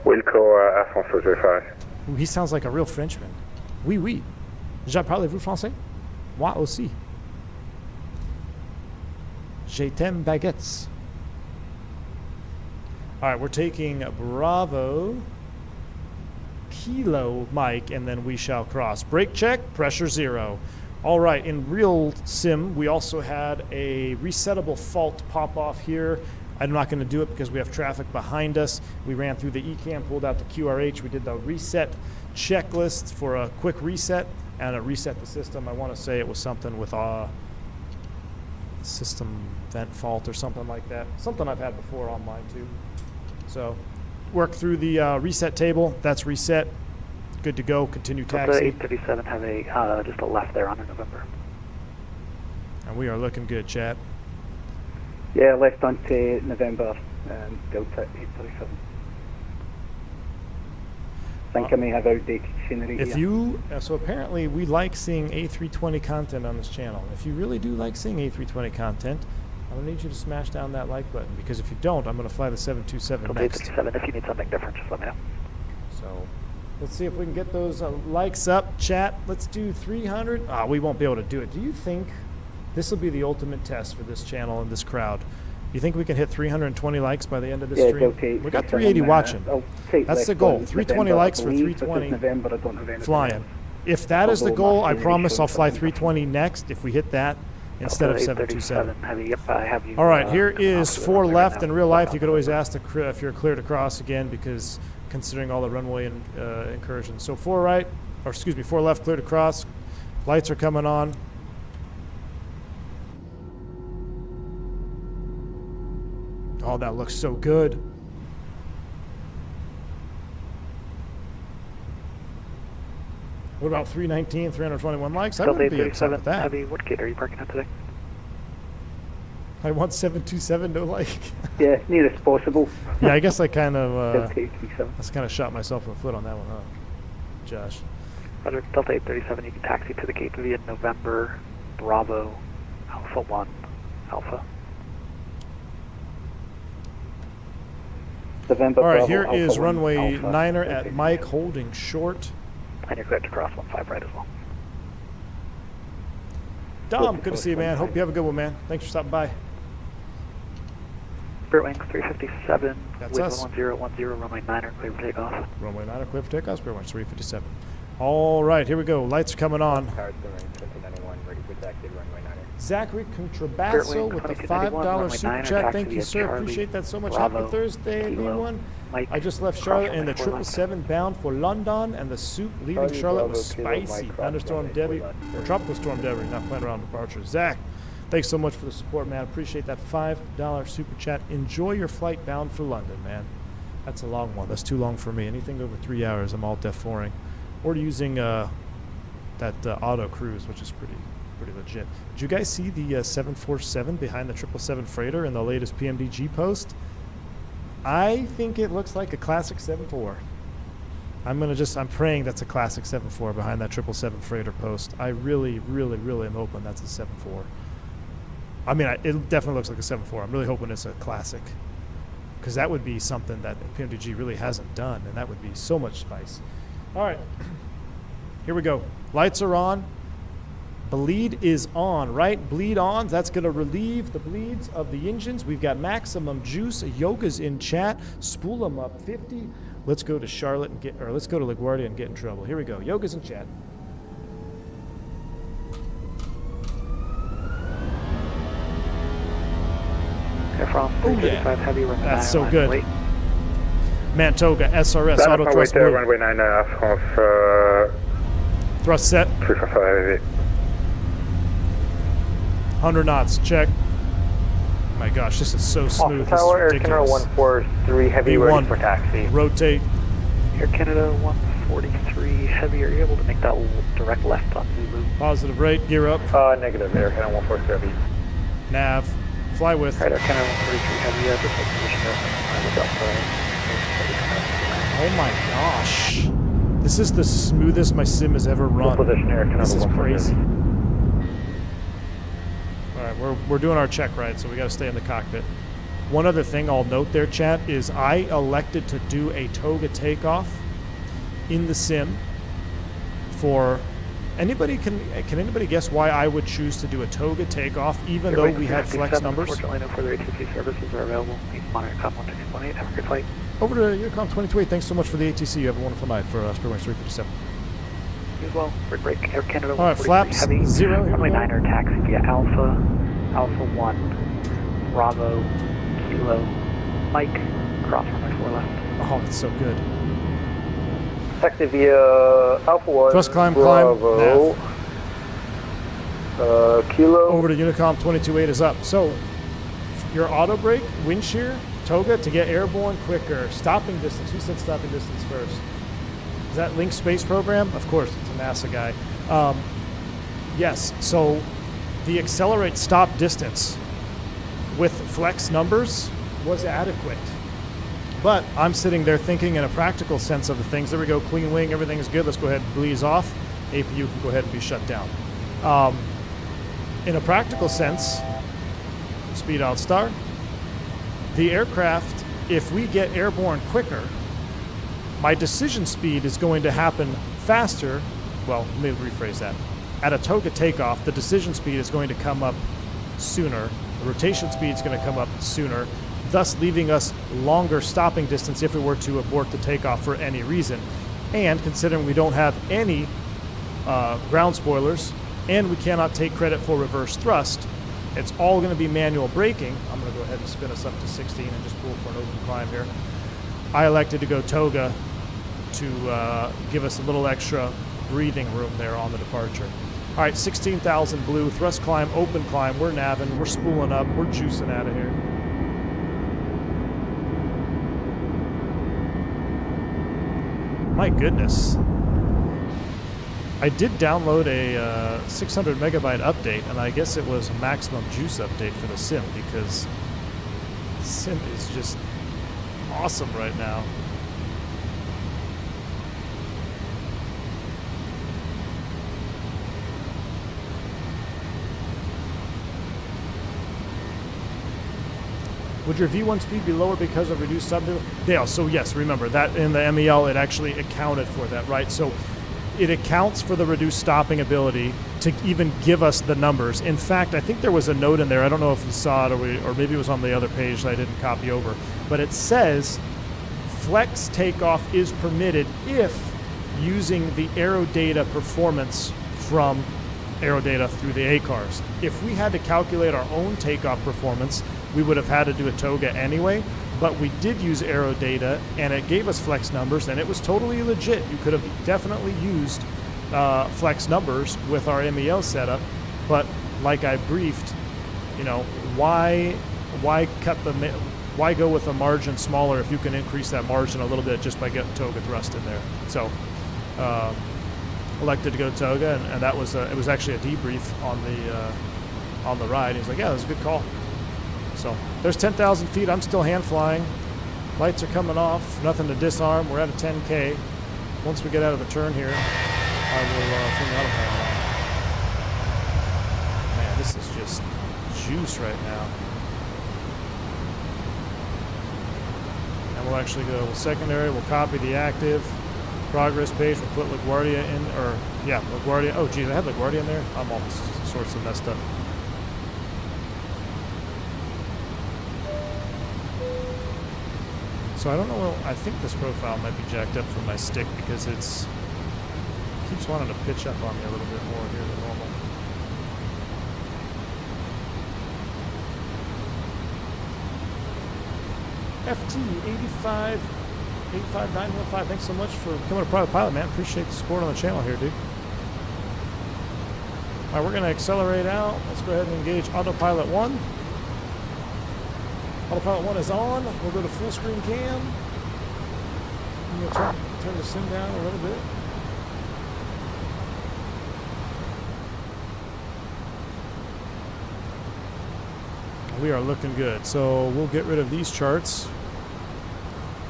Wilco, Air France 335. Ooh, he sounds like a real Frenchman. Oui, oui. Je parlez-vous français? Moi aussi. Je t'aime baguettes. All right, we're taking Bravo, Kilo, Mike, and then we shall cross. Brake check, pressure 0. All right, in real sim, we also had a resettable fault pop off here. I'm not going to do it because we have traffic behind us. We ran through the ECAM, pulled out the QRH. We did the reset checklist for a quick reset and a reset the system. I want to say it was something with a system vent fault or something like that. Something I've had before on mine too. So work through the reset table. That's reset. Good to go. Continue The taxi. 837 have a just a left there on in November. And we are looking good, chat. Yeah, left onto November, Delta 837. I think I may have outdated scenery If here. you, so apparently we like seeing A320 content on this channel. If you really do like seeing A320 content, I'm gonna need you to smash down that like button, because if you don't, I'm gonna fly the 727 Delta next. 837, if you need something different, just let me know. So let's see if we can get those likes up, chat. Let's do 300. We won't be able to do it. Do you think this will be the ultimate test for this channel and this crowd? You think we can hit 320 likes by the end of this Yeah, stream? Delta 837, We got 380 watching. I'll take That's the left goal. on 320 November, likes I for believe, 320 because November, I don't have anything flying. else. If that is the Although goal, I my promise I'll fly theory 320 next if we hit that instead of Delta 727. 837 Heavy, yep, I have you. All right, here coming is off to the 4 runway left. right In now. real life, you could always ask if you're clear to cross again, because considering all the runway incursions. So 4 right, or excuse me, 4 left, clear to cross. Lights are coming on. Oh, that looks so good. What about 319, 321 likes? I Delta wouldn't be upset 837 with that. Heavy, what gate are you parking at today? I want 727 no like. Yeah, nearest possible. Yeah, I guess I kind of Delta 837. I kind of shot myself in the foot on that one, huh? Josh. Roger, Delta 837, you can taxi to the gate via November, Bravo, Alpha 1, Alpha. November, All right, Bravo, here Alpha is 1, runway Alpha, 9er Delta at Mike, holding short. And you're cleared to cross 15 right as well. Dom, good to see you, man. Hope you have a good one, man. Thanks for stopping by. Spirit Wings 357, That's with us. 1010, runway 9er, clear for takeoff. Runway 9er, clear for takeoff. Spirit Wings 357. All right, here we go. Lights are coming on. Tower 2091, ready for taxi, runway 9er. Zachary Spirit Contrabasso Wings with the 2291, $5 runway super 9er, chat. taxi Thank you, via sir. Charlie, Appreciate that so much. Bravo, Happy Thursday, Kilo, everyone. Mike, I just left cross Charlotte in the runway 4 777 bound for London, and the soup leaving Charlie, Charlotte Bravo, was Kilo, spicy. Mike, cross Thunderstorm runway Debbie, 4 left. or Tropical Storm Debbie, not playing around departure. Zach, thanks so much for the support, man. Appreciate that $5 super chat. Enjoy your flight bound for London, man. That's a long one. That's too long for me. Anything over 3 hours, I'm all F4ing. Or using that auto cruise, which is pretty legit. Did you guys see the 747 behind the 777 freighter in the latest PMDG post? I think it looks like a classic 74. I'm praying that's a classic 74 behind that 777 freighter post. I really am hoping that's a 74. I mean, it definitely looks like a 74. I'm really hoping it's a classic, because that would be something that PMDG really hasn't done, and that would be so much spice. All right, here we go. Lights are on. Bleed is on, right? Bleed on. That's going to relieve the bleeds of the engines. We've got maximum juice. Yoga's in chat. Spool them up 50. Let's go to Charlotte and let's go to LaGuardia and get in trouble. Here we go. Yoga's in chat. Air France Oh, 335 yeah. Heavy, runway 9er, That's so line good. late. Mantoga, SRS, Line auto up thrust with blue. runway 9 Air France Thrust set. 355 heavy. 100 knots. Check. My gosh, this is so smooth. This is Tower, Air Canada ridiculous. 143, heavy, V1. ready for taxi. Rotate. Air Canada 143 Heavy, are you able to make that direct left on Zulu? Positive rate. Gear up. Negative, Air Canada 143 heavy. Nav. Fly with. Alright, Air Canada 143 Heavy, just take position there. Oh my gosh. This is the smoothest my sim has ever run. Position here, This is 140. crazy. All right, we're doing our check right, so we got to stay in the cockpit. One other thing I'll note there, chat, is I elected to do a Toga takeoff in the sim for anybody. Can anybody guess why I would choose to do a Toga takeoff even though we had flex numbers? Unfortunately, no further ATC services are available. Please monitor COM 1618. Have a great flight. Over to Unicom 2028. Thanks so much for the ATC. You have a wonderful night for FSprojects 357. You as well. Break. Air Canada. All right, flaps heavy. 0. Here we Runway go. 9 taxi via Alpha 1, Bravo, Kilo, Mike, cross runway 4 left. Oh, that's so good. Taxi via Alpha 1. Thrust climb, Bravo. Kilo. Over to Unicom 228 is up. So your auto brake, wind shear, Toga to get airborne quicker. Stopping distance. Who said stopping distance first? Is that Link Space Program? Of course, it's a NASA guy. Yes, so the accelerate stop distance with flex numbers was adequate. But I'm sitting there thinking in a practical sense of the things. There we go, clean wing, everything is good. Let's go ahead and bleeze off. APU can go ahead and be shut down. In a practical sense, speed out star. The aircraft, if we get airborne quicker, my decision speed is going to happen faster. Well, let me rephrase that. At a Toga takeoff, the decision speed is going to come up sooner. The rotation speed is going to come up sooner, thus leaving us longer stopping distance if we were to abort the takeoff for any reason. And considering we don't have any ground spoilers and we cannot take credit for reverse thrust, it's all going to be manual braking. I'm going to go ahead and spin us up to 16 and just pull for an open climb here. I elected to go Toga to give us a little extra breathing room there on the departure. All right, 16,000 blue, thrust climb, open climb. We're navving, we're spooling up, we're juicing out of here. My goodness. I did download a 600 megabyte update, and I guess it was a maximum juice update for the sim because the sim is just awesome right now. Would your V1 speed be lower because of reduced subdual? Yeah, so yes, remember that in the MEL it actually accounted for that, right? So it accounts for the reduced stopping ability to even give us the numbers. In fact, I think there was a note in there, I don't know if you saw it or maybe it was on the other page that I didn't copy over, but it says flex takeoff is permitted if using the aerodata performance from aerodata through the ACARs. If we had to calculate our own takeoff performance, we would have had to do a Toga anyway, but we did use aerodata and it gave us flex numbers and it was totally legit. You could have definitely used flex numbers with our MEL setup, but like I briefed, you know, why go with a margin smaller if you can increase that margin a little bit just by getting Toga thrust in there? So elected to go Toga, and that was it was actually a debrief on the ride. He was like, yeah, that was a good call. So there's 10,000 feet. I'm still hand flying. Lights are coming off. Nothing to disarm. We're at a 10K. Once we get out of the turn here, I will turn the autopilot on. Man, this is just juice right now. And we'll actually go secondary. We'll copy the active progress page. We'll put LaGuardia in, or yeah, LaGuardia. Oh, geez, I had LaGuardia in there. I'm all sorts of messed up. So I don't know, I think this profile might be jacked up from my stick because it keeps wanting to pitch up on me a little bit more here than normal. FT85915, thanks so much for becoming a private pilot, man. Appreciate the support on the channel here, dude. All right, we're going to accelerate out. Let's go ahead and engage autopilot 1. Autopilot 1 is on. We'll go to full screen cam. I'm going to turn the sim down a little bit. We are looking good. So we'll get rid of these charts.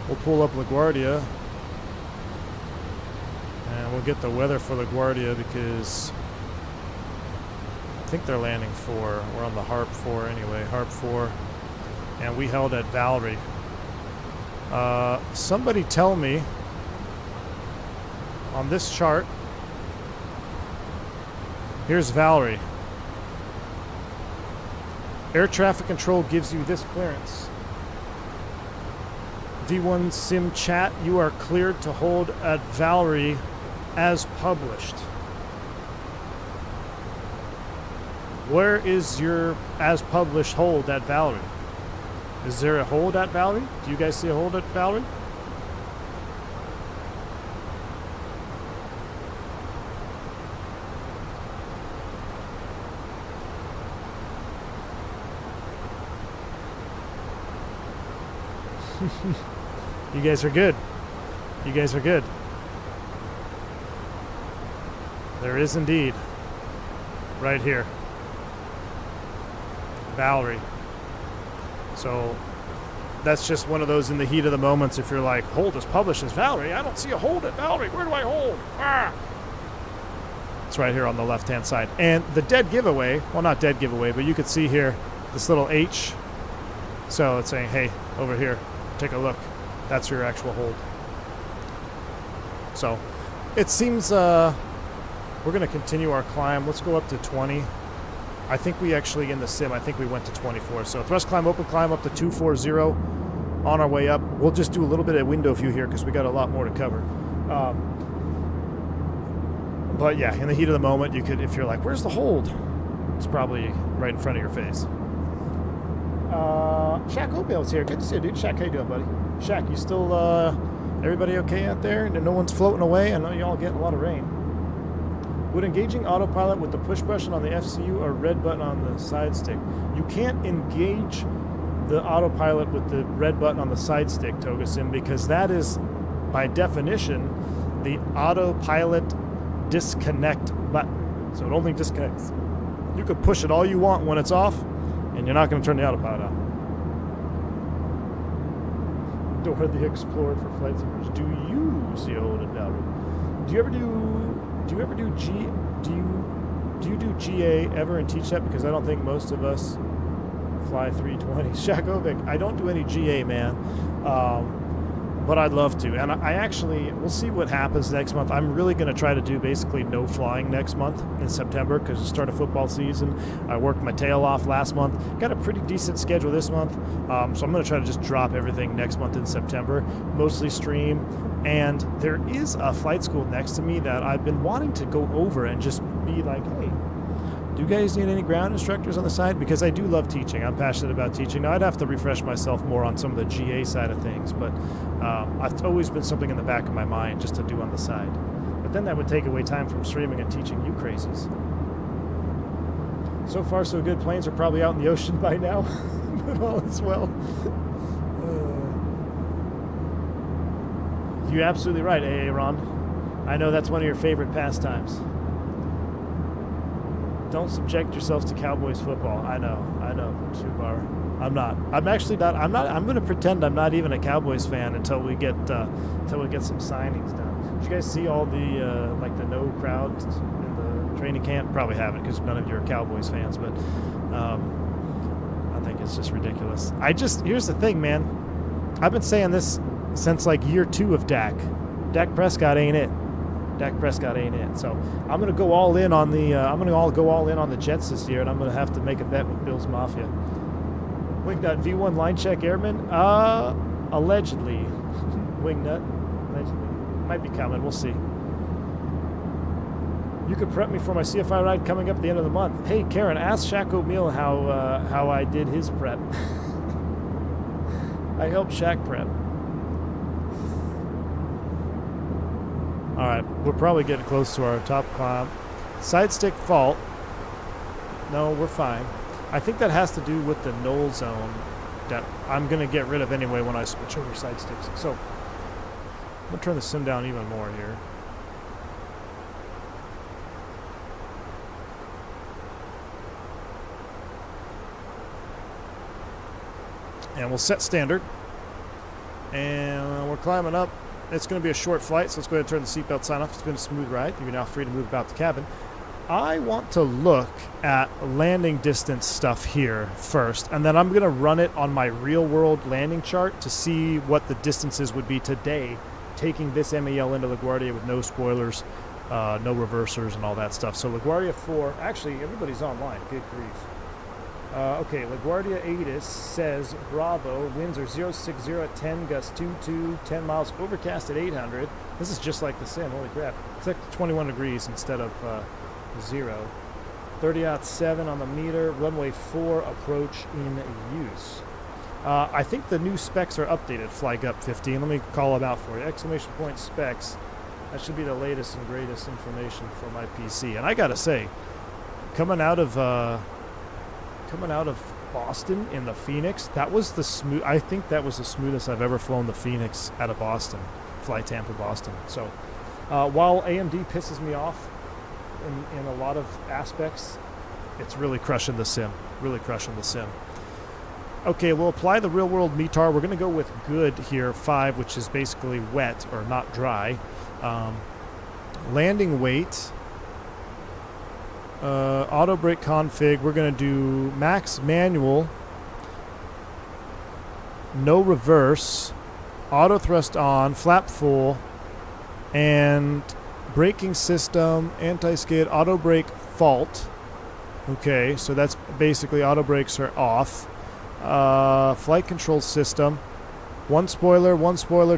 We'll pull up LaGuardia. And we'll get the weather for LaGuardia because I think they're landing 4. We're on the Harp 4 anyway, Harp 4. And we held at Valerie. Somebody tell me on this chart, here's Valerie. Air traffic control gives you this clearance. V1 Sim Chat, you are cleared to hold at Valerie as published. Where is your as published hold at Valerie? Is there a hold at Valerie? Do you guys see a hold at Valerie? You guys are good. You guys are good. There is indeed. Right here. Valerie. So that's just one of those in the heat of the moments. If you're like, hold is published as Valerie. I don't see a hold at Valerie. Where do I hold? Ah! It's right here on the left-hand side. And the dead giveaway, well, not dead giveaway, but you could see here this little H. So it's saying, hey, over here, take a look. That's your actual hold. So it seems we're going to continue our climb. Let's go up to 20. I think we actually, in the sim, I think we went to 24. So thrust climb, open climb up to 240 on our way up. We'll just do a little bit of window view here because we got a lot more to cover. But yeah, in the heat of the moment, you could, if you're like, where's the hold? It's probably right in front of your face. Shaq Oatmeal's here. Good to see you, dude. Shaq, how you doing, buddy? Shaq, you still, everybody okay out there? And no one's floating away? I know y'all getting a lot of rain. Would engaging autopilot with the push button on the FCU or red button on the side stick? You can't engage the autopilot with the red button on the side stick, Toga Sim, because that is, by definition, the autopilot disconnect button. So it only disconnects. You could push it all you want when it's off, and you're not going to turn the autopilot on. Dora the Explorer for flight simulators. Do you see a hold at Valerie? Do you ever do GA ever and teach that? Because I don't think most of us fly 320. Shakovic, I don't do any GA, man. But I'd love to. And I actually, we'll see what happens next month. I'm really going to try to do basically no flying next month in September because it's start of football season. I worked my tail off last month. Got a pretty decent schedule this month. So I'm going to try to just drop everything next month in September, mostly stream. And there is a flight school next to me that I've been wanting to go over and just be like, hey, do you guys need any ground instructors on the side? Because I do love teaching. I'm passionate about teaching. Now, I'd have to refresh myself more on some of the GA side of things, but I've always been something in the back of my mind just to do on the side. But then that would take away time from streaming and teaching you crazies. So far, so good. Planes are probably out in the ocean by now, but all is well. You're absolutely right, Aaron. I know that's one of your favorite pastimes. Don't subject yourselves to Cowboys football. I know, Subar. I'm not. I'm actually not. I'm going to pretend I'm not even a Cowboys fan until we get some signings done. Did you guys see all the like the no crowds in the training camp? Probably haven't because none of you are Cowboys fans. But I think it's just ridiculous. Here's the thing, man. I've been saying this since like year 2 of Dak. Dak Prescott ain't it. Dak Prescott ain't it. So I'm gonna go all in on the go all in on the Jets this year, and I'm gonna have to make a bet with Bills Mafia. Wingnut V1 line check airman. Allegedly. Wingnut. Allegedly. Might be coming. We'll see. You could prep me for my CFI ride coming up at the end of the month. Hey Karen, ask Shaq O'Meal how I did his prep. I helped Shaq prep. All right, we're probably getting close to our top climb. Side stick fault. No, we're fine. I think that has to do with the null zone that I'm going to get rid of anyway when I switch over side sticks. So I'm going to turn the sim down even more here. And we'll set standard. And we're climbing up. it's going to be a short flight, so let's go ahead and turn the seatbelt sign off. It's been a smooth ride. You're now free to move about the cabin. I want to look at landing distance stuff here first, and then I'm going to run it on my real-world landing chart to see what the distances would be today, taking this MEL into LaGuardia with no spoilers, no reversers, and all that stuff. So LaGuardia 4, actually, everybody's online. Good grief. Okay, LaGuardia 8 says Bravo, winds are 060 at 10, gust 22, 10 miles, overcast at 800. This is just like the sim, holy crap. It's like 21 degrees instead of 0. 30-7 on the meter, runway 4 approach in use. I think the new specs are updated, FlyGup 15. Let me call them out for you. Exclamation point specs. That should be the latest and greatest information for my PC. And I gotta say, coming out of Boston in the Phoenix, that was the smooth. I think that was the smoothest I've ever flown the Phoenix out of Boston, fly Tampa Boston. So while AMD pisses me off in a lot of aspects, it's really crushing the sim. Really crushing the sim. Okay, we'll apply the real world METAR. We're going to go with good here, 5, which is basically wet or not dry. Landing weight. Auto brake config, we're going to do max manual, no reverse, auto thrust on, flap full, and braking system, anti-skid, auto brake fault. Okay, so that's basically auto brakes are off. Flight control system, 1 spoiler,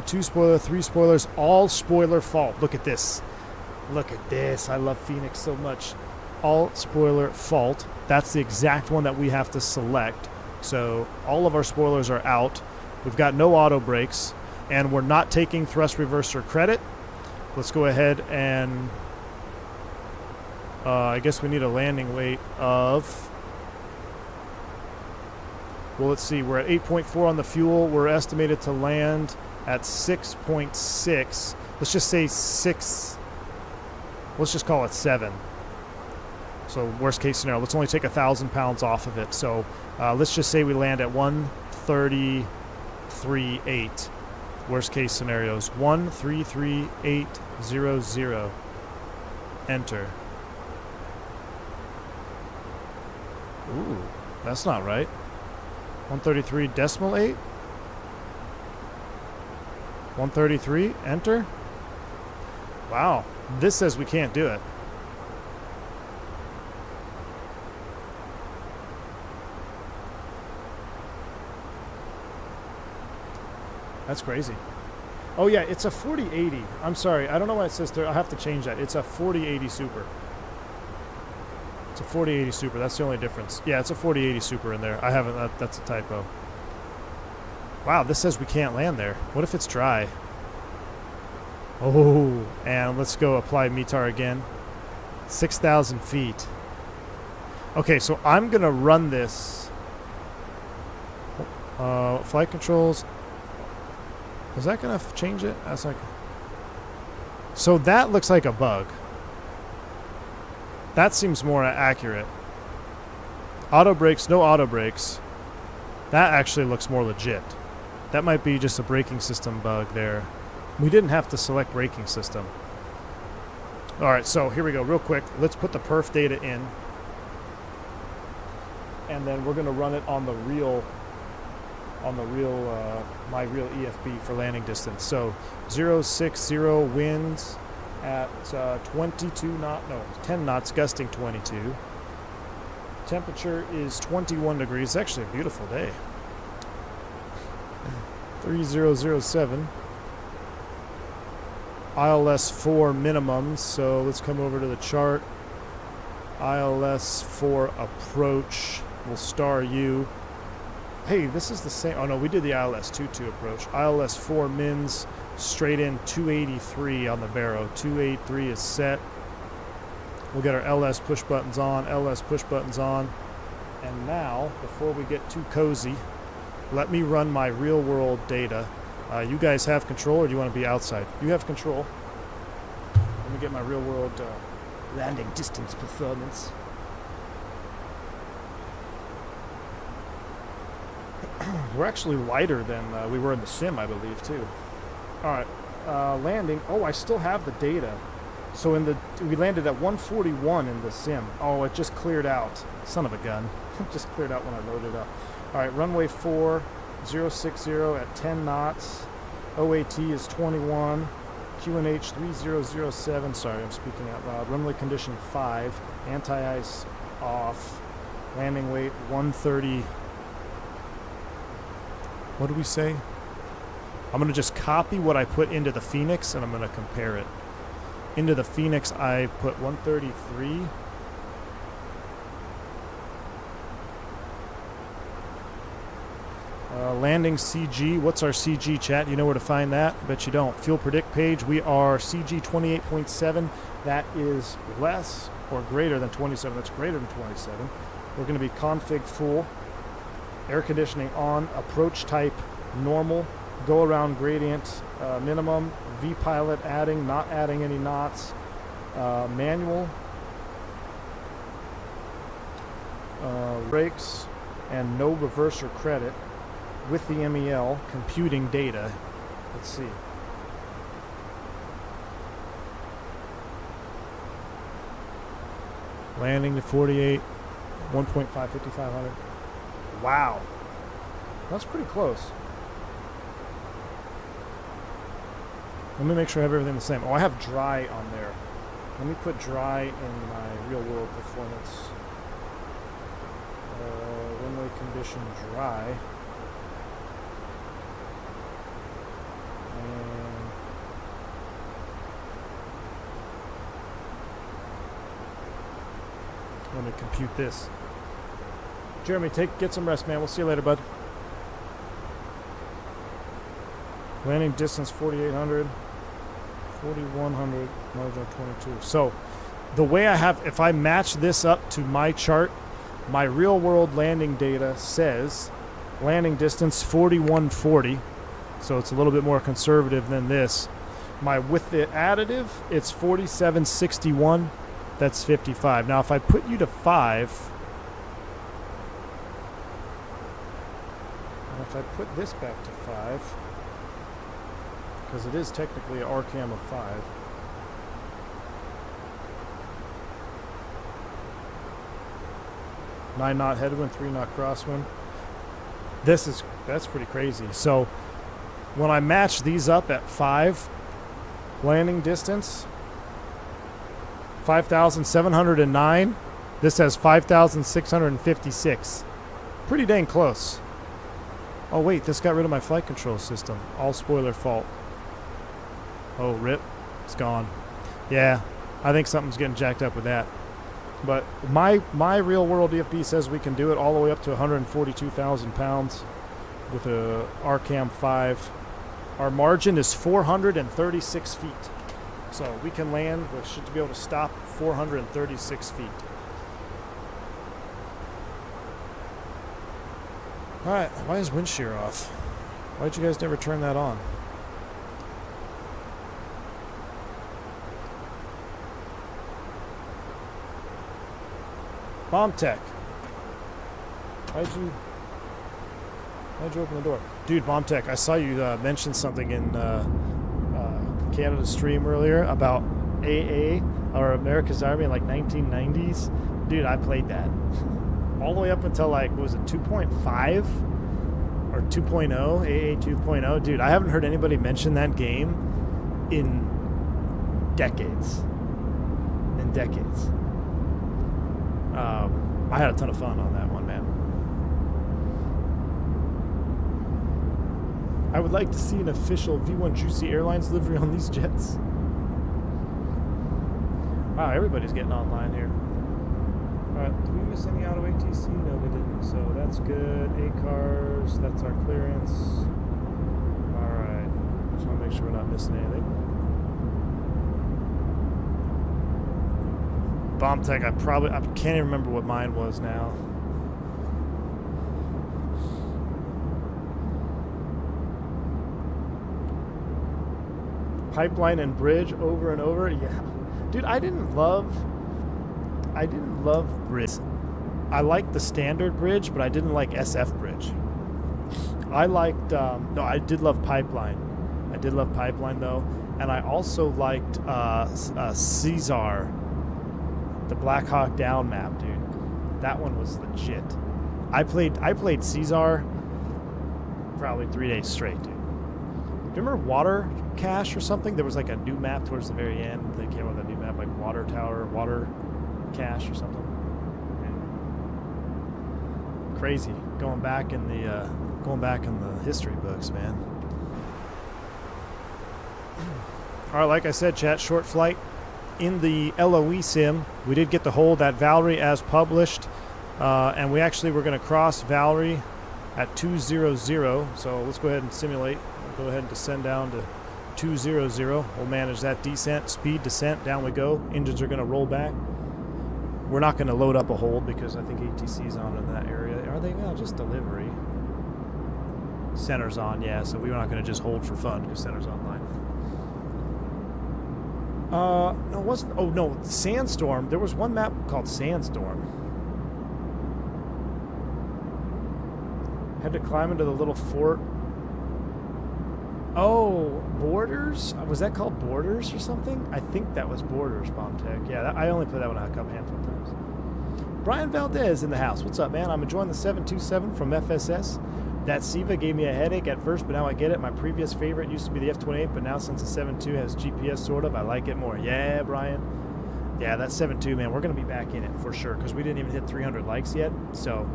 2 spoiler, 3 spoilers, all spoiler fault. Look at this. Look at this. I love Phoenix so much. All spoiler fault. That's the exact one that we have to select. So all of our spoilers are out. We've got no auto brakes, and we're not taking thrust reverser credit. Let's go ahead and I guess we need a landing weight of, well, let's see, we're at 8.4 on the fuel. We're estimated to land at 6.6. Let's just say 6. Let's just call it 7. So worst case scenario, let's only take 1,000 pounds off of it. So let's just say we land at 133.8. Worst case scenarios, 133.800. Enter. Ooh, that's not right. 133.8. 133. Enter. Wow, this says we can't do it. That's crazy. Oh yeah, it's a 4080. I'm sorry, I don't know why it says there. I'll have to change that. It's a 4080 Super. It's a 4080 Super. That's the only difference. Yeah, it's a 4080 Super in there. I haven't. That's a typo. Wow, this says we can't land there. What if it's dry? Oh, and let's go apply METAR again. 6,000 feet. Okay, so I'm gonna run this. Flight controls. Is that going to change it? That's like. So that looks like a bug. That seems more accurate. Auto brakes, no auto brakes. That actually looks more legit. That might be just a braking system bug there. We didn't have to select braking system. Alright, so here we go, real quick. Let's put the perf data in. And then we're going to run it on the real my real EFB for landing distance. So 060 winds at 10 knots, gusting 22. Temperature is 21 degrees. It's actually a beautiful day. 3007. ILS 4 minimums. So let's come over to the chart. ILS 4 approach. We'll star you. Hey, this is the same. Oh no, we did the ILS 2-2 approach. ILS 4 mins, straight in 283 on the Barrow. 283 is set. We'll get our LS push buttons on, LS push buttons on. And now, before we get too cozy, let me run my real world data. You guys have control, or do you want to be outside? You have control. Let me get my real world landing distance performance. We're actually lighter than we were in the sim, I believe, too. All right. landing. Oh, I still have the data. So we landed at 141 in the sim. Oh, it just cleared out. Son of a gun. It just cleared out when I loaded up. All right, runway 4060 at 10 knots. OAT is 21. QNH 3007. Sorry, I'm speaking out loud. Runway condition 5. Anti-ice off. Landing weight 130. What do we say? I'm going to just copy what I put into the Phoenix and I'm going to compare it. Into the Phoenix, I put 133. Landing CG. What's our CG, chat? You know where to find that? I bet you don't. Fuel predict page. We are CG 28.7. That is less or greater than 27. That's greater than 27. We're going to be config full. Air conditioning on. Approach type normal. Go around gradient minimum. V-pilot adding, not adding any knots. Manual. Brakes. And no reverse or credit. With the MEL, computing data. Let's see. Landing to 48, 1.5, 5,500. Wow. That's pretty close. Let me make sure I have everything the same. Oh, I have dry on there. Let me put dry in my real world performance. Runway condition dry. Let me compute this. Jeremy, get some rest, man. We'll see you later, bud. Landing distance 4,800, 4,100, margin 22. So the way I have, if I match this up to my chart, my real world landing data says landing distance 4,140. So it's a little bit more conservative than this. With the additive, it's 4761. That's 55. Now, if I put you to 5, and if I put this back to 5, because it is technically an RCAM of 5. Nine knot headwind, 3 knot crosswind. That's pretty crazy. So when I match these up at 5, landing distance 5,709. This has 5,656. Pretty dang close. Oh wait, this got rid of my flight control system. All spoiler fault. Oh, rip. It's gone. Yeah, I think something's getting jacked up with that. But my real world EFB says we can do it all the way up to 142,000 pounds with a RCAM 5. Our margin is 436 feet. So we can land, we should be able to stop 436 feet. Alright, why is wind shear off? Why'd you guys never turn that on? Bomb Tech. Why'd you open the door? Dude, Bomb Tech, I saw you mention something in Canada stream earlier about AA or America's Army in like 1990s. Dude, I played that all the way up until like, what was it, 2.5 or 2.0, AA 2.0. Dude, I haven't heard anybody mention that game in decades. I had a ton of fun on that one, man. I would like to see an official V1 Juicy Airlines livery on these jets. Wow, everybody's getting online here. Alright, did we miss any auto ATC? No, we didn't. So that's good. ACARS, that's our clearance. Alright, just want to make sure we're not missing anything. Bomb Tech, I can't even remember what mine was now. Pipeline and bridge over and over. Yeah, dude, I didn't love bridge. I liked the standard bridge, but I didn't like SF bridge. I liked no, I did love pipeline. I did love Pipeline though, and I also liked Caesar, the Black Hawk Down map, dude. That one was legit. I played Caesar probably 3 days straight, dude. Do you remember Water Cache or something? There was like a new map towards the very end. They came up with a new map like Water Tower, Water Cache or something. Man. Crazy. Going back in the history books, man. All right, like I said, chat, short flight in the LOE sim. We did get to hold that Valerie as published, and we actually were going to cross Valerie at 200. So let's go ahead and simulate. We'll go ahead and descend down to 200. We'll manage that descent, speed, descent. Down we go. Engines are going to roll back. We're not going to load up a hold because I think ATC's on in that area. Are they? No, just delivery. Center's on, yeah, so we're not going to just hold for fun because Center's online. No, it wasn't. Oh, no, Sandstorm. There was one map called Sandstorm. Had to climb into the little fort. Oh, Borders? Was that called Borders or something? I think that was Borders, Bombtech. Yeah, I only played that one a handful of times. Brian Valdez in the house. What's up, man? I'm enjoying the 727 from FSS. That SIVA gave me a headache at first, but now I get it. My previous favorite used to be the F28, but now since the 7.2 has GPS sort of, I like it more. Yeah, Brian. Yeah, that 7.2, man, we're going to be back in it for sure because we didn't even hit 300 likes yet. So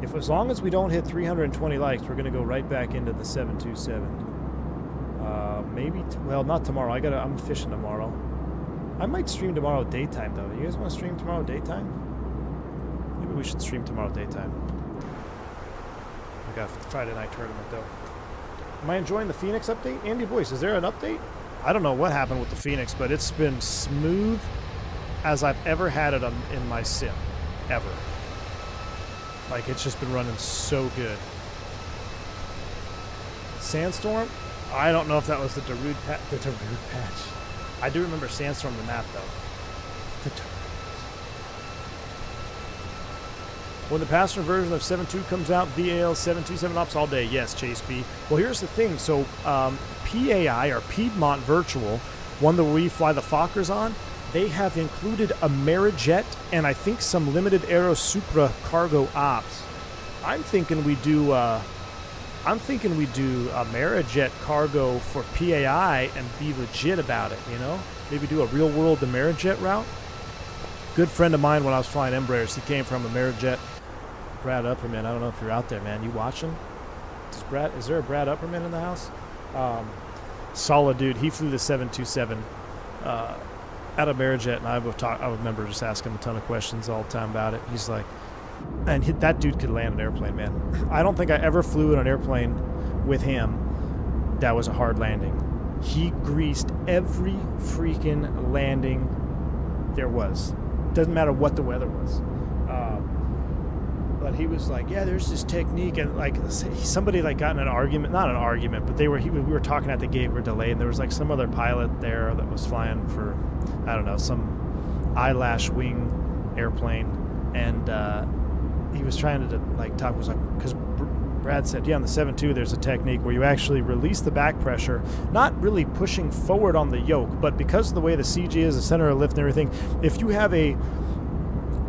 as long as we don't hit 320 likes, we're going to go right back into the 727. Maybe, well, not tomorrow. I'm fishing tomorrow. I might stream tomorrow daytime, though. You guys want to stream tomorrow daytime? Maybe we should stream tomorrow daytime. We got a Friday night tournament, though. Am I enjoying the Fenix update? Andy Boyce, is there an update? I don't know what happened with the Fenix, but it's been smooth as I've ever had it in my sim. Ever. Like, it's just been running so good. Sandstorm? I don't know if that was the Darude patch. I do remember Sandstorm the map, though. When the passenger version of 7.2 comes out, VAL 727 ops all day. Yes, Chase B. Well, here's the thing. So PAI, or Piedmont Virtual, one that we fly the Fokkers on, they have included a Amerijet and I think some limited Aero Supra cargo ops. I'm thinking we do a Amerijet cargo for PAI and be legit about it, you know? Maybe do a real-world Amerijet route. Good friend of mine when I was flying Embraers, he came from Amerijet. Brad Upperman, I don't know if you're out there, man. You watching? Is there a Brad Upperman in the house? Solid dude. He flew the 727 at Amerijet, and I remember just asking him a ton of questions all the time about it. He's like, and that dude could land an airplane, man. I don't think I ever flew in an airplane with him that was a hard landing. He greased every freaking landing there was. Doesn't matter what the weather was. But he was like, yeah, there's this technique, and like somebody like got in an argument, not an argument, but we were talking at the gate, we're delayed, and there was like some other pilot there that was flying for, I don't know, some eyelash wing airplane, and he was trying to like talk, was like, because Brad said, yeah, on the 7.2 there's a technique where you actually release the back pressure, not really pushing forward on the yoke, but because of the way the CG is, the center of lift and everything, if you have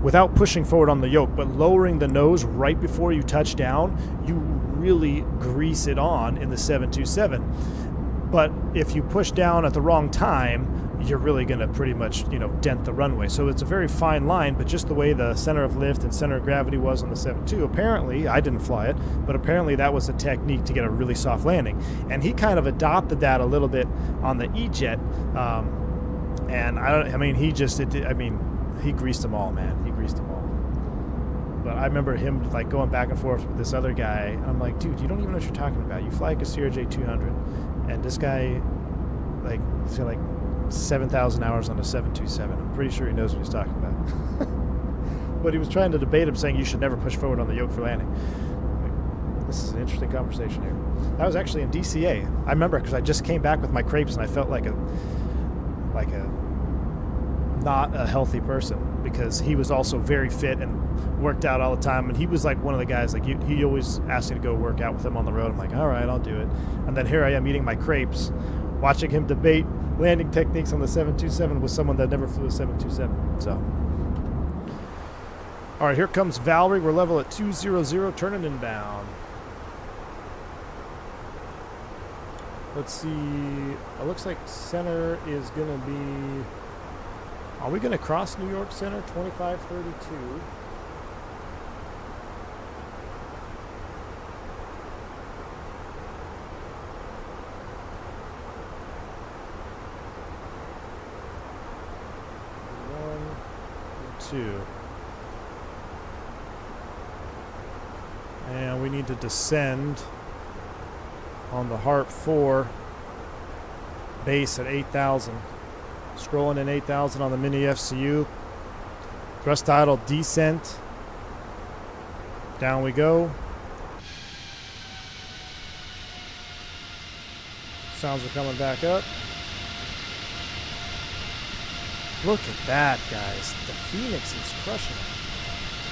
without pushing forward on the yoke, but lowering the nose right before you touch down, you really grease it on in the 727. But if you push down at the wrong time, you're really going to pretty much, dent the runway. So it's a very fine line, but just the way the center of lift and center of gravity was on the 7.2, apparently, I didn't fly it, but apparently that was a technique to get a really soft landing. And he kind of adopted that a little bit on the E-Jet. He greased them all, man. He greased them all. But I remember him like going back and forth with this other guy. And I'm like, dude, you don't even know what you're talking about. You fly a CRJ 200, and this guy, like, he's got like 7,000 hours on a 727. I'm pretty sure he knows what he's talking about. But he was trying to debate him, saying you should never push forward on the yoke for landing. Like, this is an interesting conversation here. That was actually in DCA. I remember because I just came back with my crepes and I felt like a not a healthy person. because he was also very fit and worked out all the time. And he was like one of the guys, like he always asked me to go work out with him on the road. I'm like, all right, I'll do it. And then here I am eating my crepes, watching him debate landing techniques on the 727 with someone that never flew a 727. So, all right, here comes Valerie. We're level at 200, turning inbound. Let's see. It looks like center is going to be... Are we going to cross New York Center? 2532. Two. And we need to descend on the Harp 4 base at 8,000. Scrolling in 8,000 on the mini FCU. Thrust idle descent. Down we go. Sounds are coming back up. Look at that, guys. The Phoenix is crushing it.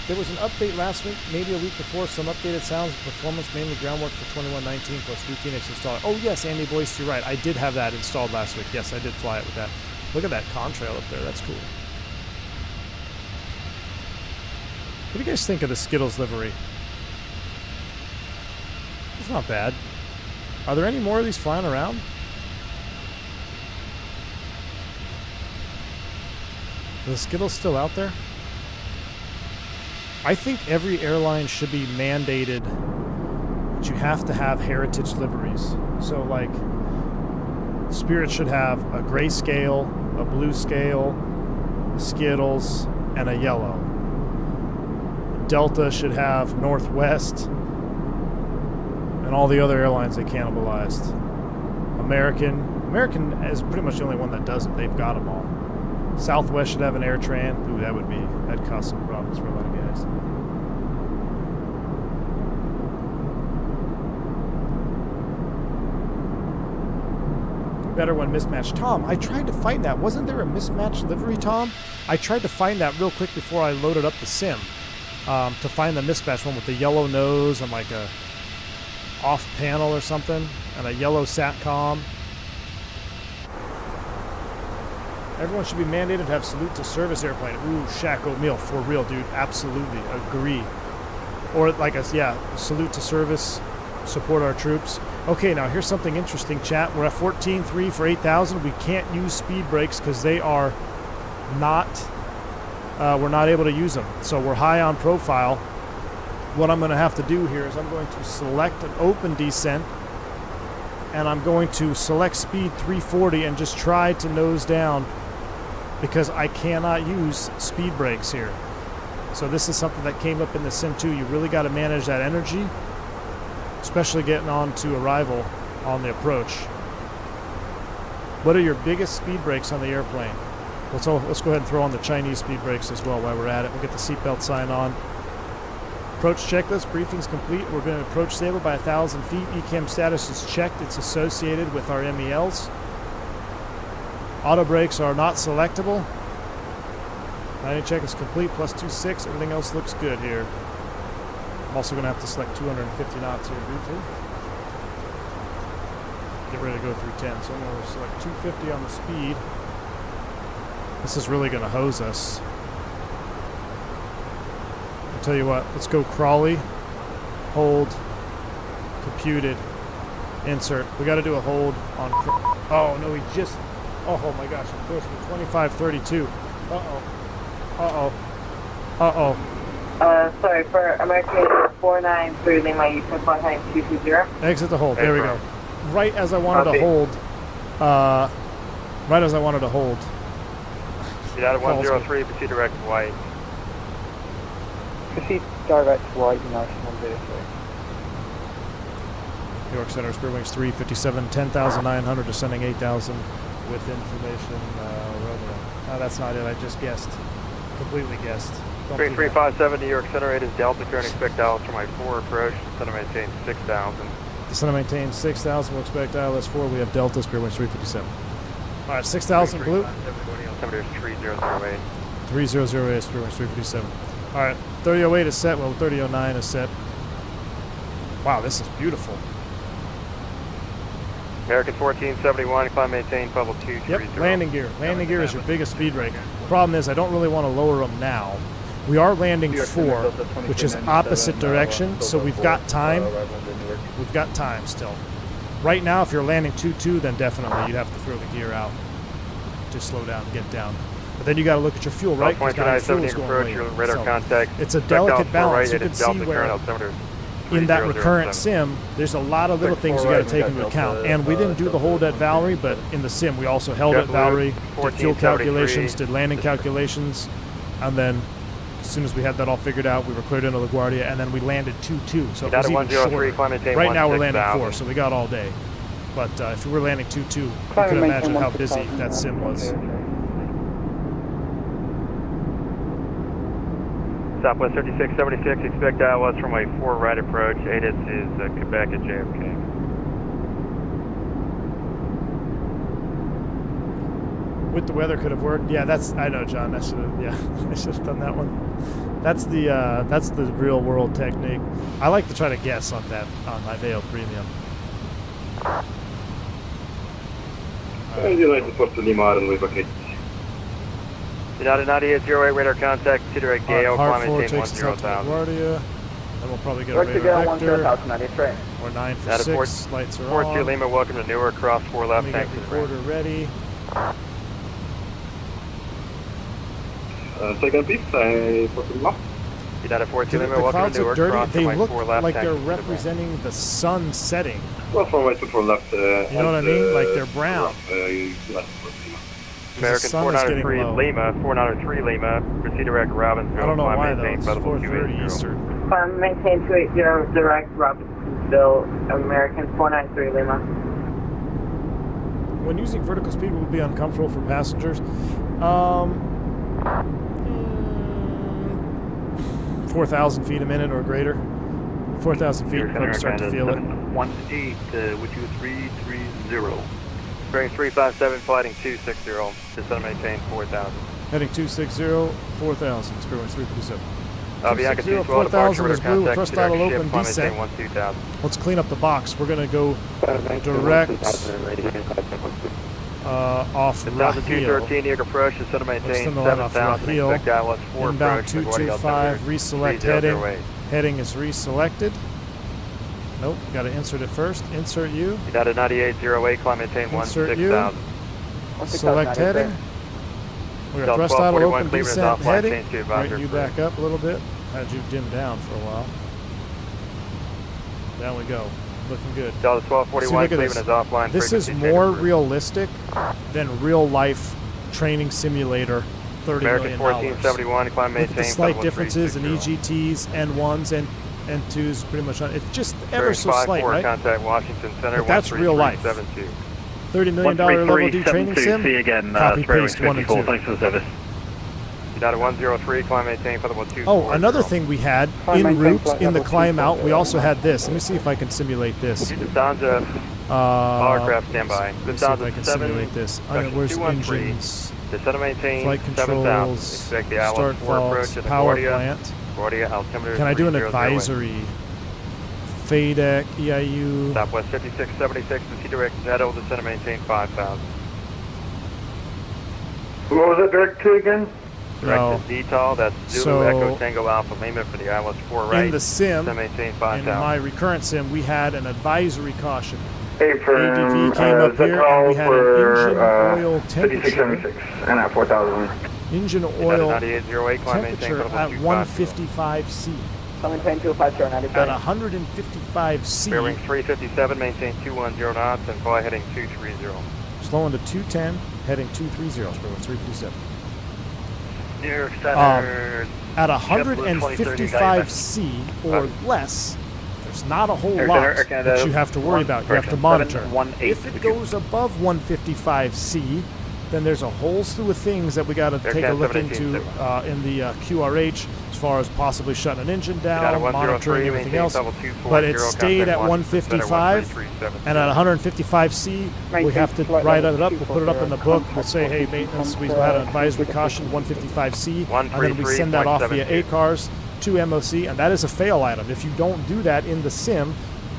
There was an update last week, maybe a week before, some updated sounds and performance, mainly groundwork for 2119 plus new Phoenix installed. Oh yes, Andy Boyce, you're right. I did have that installed last week. Yes, I did fly it with that. Look at that contrail up there. That's cool. What do you guys think of the Skittles livery? It's not bad. Are there any more of these flying around? Are the Skittles still out there? I think every airline should be mandated that you have to have heritage liveries. So like Spirit should have a gray scale, a blue scale, a Skittles, and a yellow. Delta should have Northwest and all the other airlines they cannibalized. American is pretty much the only one that does it. They've got them all. Southwest should have an AirTran. Ooh, that'd cause some problems for a lot of guys. Better one mismatched. Tom, I tried to find that. Wasn't there a mismatched livery, Tom? I tried to find that real quick before I loaded up the sim to find the mismatched one with the yellow nose and like a off panel or something and a yellow SATCOM. Everyone should be mandated to have salute to service airplane. Ooh, Shaq O'Meal, for real, dude. Absolutely, agree. Or like salute to service, support our troops. Okay, now here's something interesting, chat. We're at 14.3 for 8,000. We can't use speed brakes because they are not, we're not able to use them. So we're high on profile. What I'm going to have to do here is I'm going to select an open descent and I'm going to select speed 340 and just try to nose down because I cannot use speed brakes here. So this is something that came up in the sim too. You really got to manage that energy, especially getting on to arrival on the approach. What are your biggest speed brakes on the airplane? Let's go ahead and throw on the Chinese speed brakes as well while we're at it. We'll get the seatbelt sign on. Approach checklist, briefing's complete. We're going to approach stable by 1,000 feet. ECAM status is checked. It's associated with our MELs. Auto brakes are not selectable. Landing check is complete, plus 26. Everything else looks good here. I'm also going to have to select 250 knots here briefly. Get ready to go through 10. So I'm going to select 250 on the speed. This is really going to hose us. I'll tell you what, let's go Crawley, hold, computed, insert. We got to do a hold on, oh no, we just, oh my gosh, of course, we're 2532. Sorry, for American 493 Lima, you said 19220. Exit the hold, there we go. Right as I wanted to hold, Get out of 103, proceed direct white. Proceed direct white, nice 103. New York Center, Spirit Wings 357, 10,900, descending 8,000 with information. No, that's not it. I just guessed. Completely guessed. Spring 357, New York Center, 8 is Delta, current expect dial from my 4 approach, descend and maintain 6,000. Descend and maintain 6,000, we'll expect ILS 4, we have Delta, Spirit Wings 357. Alright, 6,000 blue. Altimeter is 3008. 300 is pretty much 357. All right, 3008 is set. Well, 3009 is set. Wow, this is beautiful. American 1471, climb maintain level 230. Yep, landing gear. Landing gear is your biggest speed breaker. The problem is I don't really want to lower them now. We are landing 4, which is opposite direction, so we've got time. We've got time still. Right now, if you're landing 2-2, then definitely you'd have to throw the gear out. Just slow down, get down. But then you got to look at your fuel, right? Because now your fuel's going way. So it's a delicate balance. You can see where in that recurrent sim, there's a lot of little things you got to take into account. And we didn't do the hold at Valerie, but in the sim, we also held at Valerie, did fuel calculations, did landing calculations, and then as soon as we had that all figured out, we were cleared into LaGuardia, and then we landed 2-2, so it was even shorter. Right now we're landing 4, so we got all day. But if we were landing 2-2, you could imagine how busy that sim was. Southwest 3676, expect ILS from a 4 right approach. ATIS is Quebec at JFK. With the weather could have worked. Yeah, I know, John. I should have done that one. That's the real world technique. I like to try to guess on that on my Veil Premium. United 9808 radar contact, Direct Gale, climb maintain 10,000. LaGuardia. Then we'll probably get a radar vector. Or 9 for 6. Lights are on. 42 Lima, welcome to Newark, cross 4 left, thanks to the recorder ready. Second piece, United 42 Lima, The welcome clouds to look Newark, dirty. cross They look 4 left, like they're thanks to the representing the sun setting. well, from right to 4 left. You know what I mean? Like they're brown. American 493 Lima, 493 Lima, proceed direct Robbinsville. I don't know climb why though. maintain It's level 4:30 280. Eastern. Climb maintain 280 direct Robbinsville, American 493 Lima. When using vertical speed, will be uncomfortable for passengers. 4,000 feet a minute or greater. 4,000 feet, probably start to feel it. 718, would you 330? Bearing 357, flighting 260, descend and maintain 4,000. Heading 260, 4,000. It's pretty much 357. Bianca 260, 212, departure 4,000 is radar blue. contact, Thrust direct throttle ship, open, climb descent. maintain 12,000. Let's clean up the box. We're going to go direct off 1,213, New York approach, descend and maintain Send the line off 7,000, Raheel. expect ILS 4 Inbound approach, 225, reselect heading. Heading is reselected. Nope, got to insert it first. Insert you. United 9808, climb maintain Insert you. 16,000. Select heading. We're going to thrust throttle open, descent heading. Change to Right, advisor you approved. back up a little bit. Had you dim down for a while. Down we go. Looking good. Delta See, 1241, look at Cleveland this. is offline. This is frequency more change approved. realistic than real life training simulator. $30 American million. 1471, climb Look at maintain. the slight level differences in 360. EGTs, N1s, and N2s. Pretty much. It's just ever Bearing so slight, 54, right? contact Washington Center. But that's real life. 13372. $30 million level D training sim. Copy paste 1 and 2. Thanks for the service. United 103, climb maintain for level 2. Oh, another thing we had en route in the climb out, we also had this. Let me see if I can simulate this. Lufthansa, aircraft standby. Let me see if I can Lufthansa 7, simulate this. section Where's 213. engines? Descend and maintain Flight 7,000. controls, Expect the ILS start 4 approach faults, at the power LaGuardia. plant. LaGuardia, altimeter Can I do an 300. advisory? FADEC, EIU. Southwest 5676, proceed direct Nettle, descend and maintain 5,000. What was that direct to again? Direct No. to DTAL, that's Zulu So, Echo Tango Alpha Lima for the ILS 4 right. In the sim, descend and maintain in 5,000. my recurrent sim, we had an advisory caution. Hey, for ADV came up here, and we had an engine oil temperature. 5676 and at 4,000. Engine United oil 9808, climb maintain temperature for level at 250. 155 C. Climb maintain 250 At 95. 155 C, Bearing 357, maintain 210 knots and fly heading 230. slowing to 210, heading 230, Spurway 357. New York Center. At 155 C or less, there's not a whole lot that you have to worry about. You have to monitor. If it goes above 155 C, then there's a whole slew of things that we got to take a look into in the QRH, as far as possibly shutting an engine down, monitoring everything else. But it stayed at 155, and at 155C, we have to write it up. We'll put it up in the book. We'll say, hey, maintenance, we've had an advisory caution 155C, and then we send that off via ACARS to MOC, and that is a fail item. If you don't do that in the sim,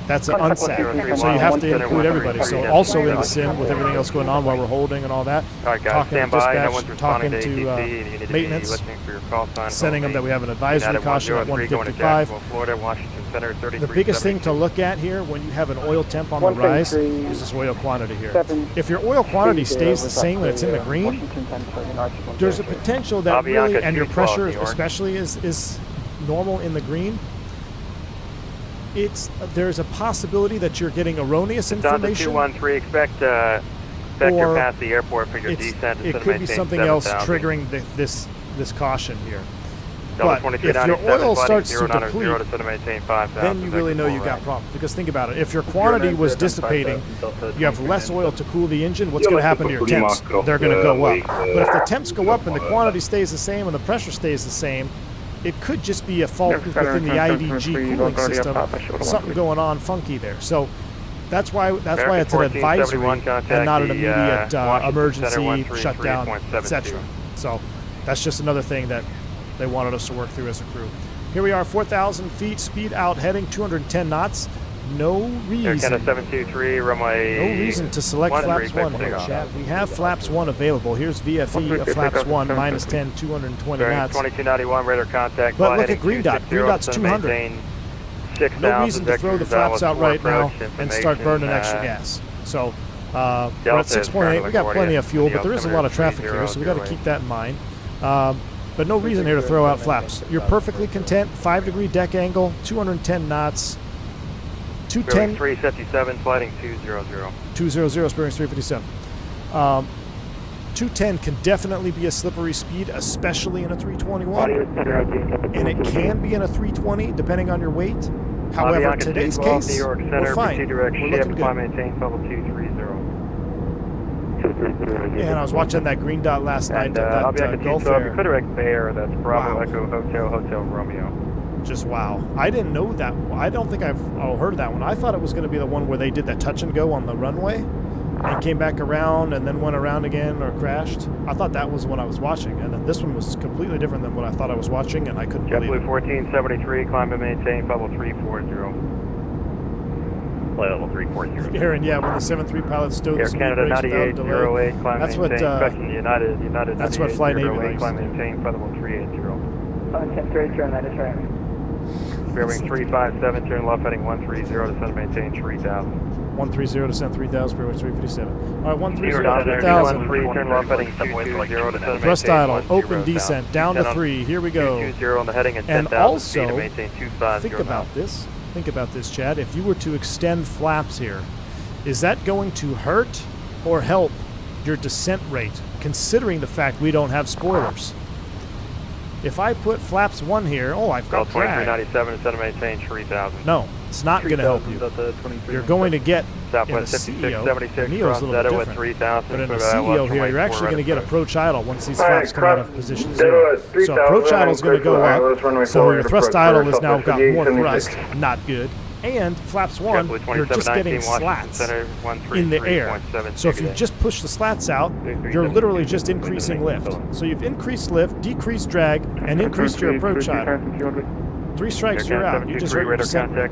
that's an unsat. So you have to include everybody. So also in the sim, with everything else going on while we're holding and all that, talking to dispatch, talking to maintenance, sending them that we have an advisory caution at 155. The biggest thing to look at here when you have an oil temp on the rise is this oil quantity here. If your oil quantity stays the same when it's in the green, there's a potential that really, and your pressure especially is normal in the green, there's a possibility that you're getting erroneous information. Down to 213, expect you're past the airport for your descent. It could be something else triggering this caution here. But if your oil starts to deplete, then you really know you got problems. Because think about it, if your quantity was dissipating, you have less oil to cool the engine, what's going to happen to your temps? They're going to go up. But if the temps go up and the quantity stays the same and the pressure stays the same, it could just be a fault within the IDG cooling system, something going on funky there. So that's why it's an advisory and not an immediate emergency shutdown, etc. So that's just another thing that they wanted us to work through as a crew. Here we are, 4,000 feet, speed out, heading 210 knots. No reason to select flaps 1 here, chat. We have flaps 1 available. Here's VFE of flaps 1, minus 10, 220 knots. 2291 radar contact. But look at green dot. Green dot's 200. No reason to throw the flaps out right now and start burning extra gas. So we're at 6.8. We got plenty of fuel, but there is a lot of traffic here, so we got to keep that in mind. But no reason here to throw out flaps. You're perfectly content. 5-degree deck angle, 210 knots. 210. 357, sliding 200. 200, Springs 357. 210 can definitely be a slippery speed, especially in a 321. And it can be in a 320, depending on your weight. However, in today's case, we're fine. We're looking good. And I was watching that green dot last night at that Gulf Air. Direct Bear, that's Bravo Echo Hotel Romeo. Just wow. I didn't know that. I don't think I've heard that one. I thought it was going to be the one where they did that touch and go on the runway and came back around and then went around again or crashed. I thought that was what I was watching, and then this one was completely different than what I thought I was watching, and I couldn't believe it. JetBlue 1473, climb and maintain level 340. Flight level 340. Aaron, yeah, when the 73 pilot stowed the speed Canada brakes without delay. 9808, climb That's maintain. what United that's what Flight Navy likes. Climb maintain, flight level 380. 10-3, turn that is right. Bearing 357, turn left heading 130, descend maintain 3000. 130, descend 3000, bearing 357. All right, 130, 3000. 3000. Turn left heading 220, descend Thrust idle, open descent, down to 3. Here we go. 220 on the heading and 10,000 also, feet to maintain 250. Think about this, Chad. If you were to extend flaps here, is that going to hurt or help your descent rate, considering the fact we don't have spoilers? If I put flaps 1 here, I've got drag. 2397 instead of maintain 3000. No, it's not going to help you. You're going to get Southwest in the CEO, 5676 Neo's a little bit different, but in the CEO here, you're actually going to get approach idle once these flaps come out of position 0. So approach idle is going to go up, so your thrust idle has now got more thrust, not good. And flaps 1, you're just getting slats in the air. So if you just push the slats out, you're literally just increasing lift. So you've increased lift, decreased drag, and increased your approach idle. 3 strikes, you're out. You just hurt your descent rate.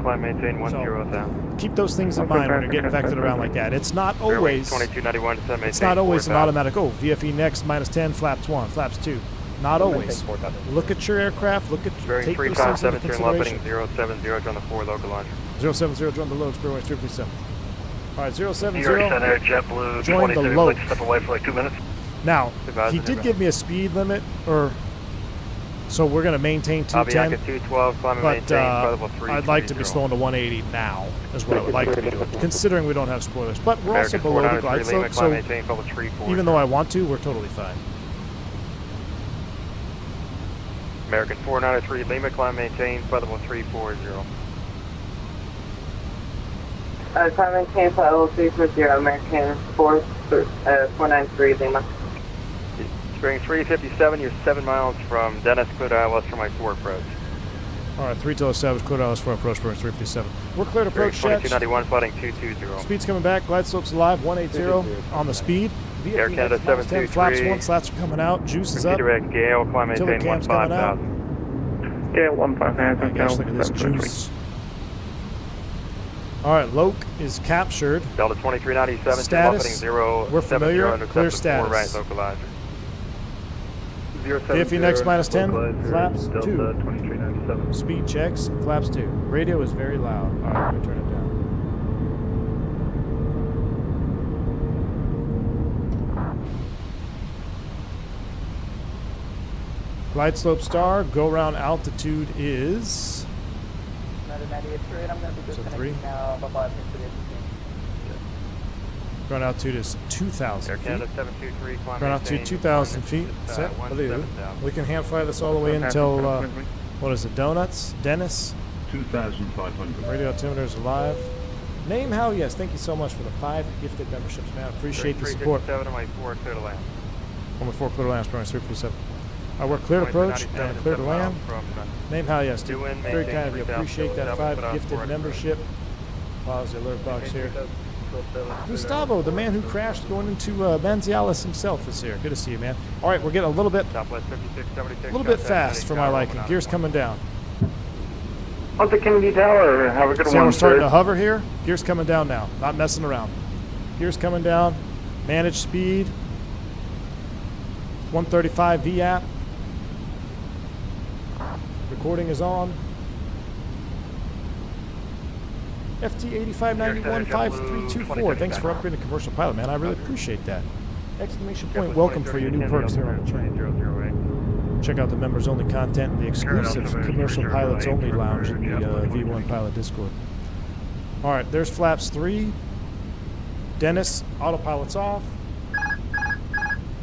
So keep those things in mind when you're getting vectored around like that. It's not always an automatic, VFE next, minus 10, flaps 1, flaps 2. Not always. Look at your aircraft. Take those things into consideration. 070, join the 4 local launch. 070, join the load, Spearway 357. All right, 070, JetBlue join the load. Step away for like 2 minutes. Now, he did give me a speed limit, so we're going to maintain 210, 212, but I'd like to be slowing to 180 now, is what I would like to be doing, considering we don't have spoilers. But we're also below the glide slope, so even though I want to, we're totally fine. American 493, Lima, climb maintain, flight level 340. Climb maintain, flight level 340, American 493, Lima. Bearing 357, you're 7 miles from Dennis, clear to ILS for my 4 approach. All right, 3 till established, clear to ILS for approach, bearing 357. We're clear to Bearing approach, Jets. 2291, flighting 220. Speed's coming back, glide slope's alive, 180 on the speed. Air Canada 10 flaps 723. 1, slats are coming out, juice is up. Direct Gale, climb maintain Telecam's coming out. 15,000. Gale 15000. Oh my gosh, look at this juice. All right, Loke is captured. Delta 2397, Status, 070, we're familiar, clear status. 4 right status. localizer. Iffy next minus 10, flaps 2. Delta 2397. Speed checks, flaps 2. Radio is very loud. All right, let me turn it down. Glide slope star, go round altitude is... Another 98 straight. I'm going to be So disconnecting 3. now. Bye-bye. Thanks for the Ground altitude is 2,000 Air feet. Canada 723, climb Ground maintain altitude 2,000 feet. Set. 17,000. We can hand fly this all the way until, what is it, Donuts? Dennis? 2,500. Radio altimeter is alive. Name how? Yes, thank you so much for the 5 gifted memberships, man. Appreciate the support. 357 on my 4, clear to land. On the 4 clear to land, Sprung 357. We're clear to approach, and clear to land. Name how? Yes, dude. Very kind of you. Appreciate that 5 gifted membership. Pause the alert box here. Gustavo, the man who crashed going into Manzialis himself, is here. Good to see you, man. All right, we're getting a little bit fast for my liking. Gears coming down. On the Kennedy Tower, have a good See how we're starting to hover here? Gears coming down now. Not messing around. Gears coming down. Manage speed. 135 VAP. Recording is on. FT85915324. Thanks for upgrading commercial pilot, man. I really appreciate that. Exclamation point welcome for your new perks here on the channel. Check out the members only content in the exclusive commercial pilots only lounge in the V1 pilot Discord. All right, there's flaps 3. Dennis, autopilot's off.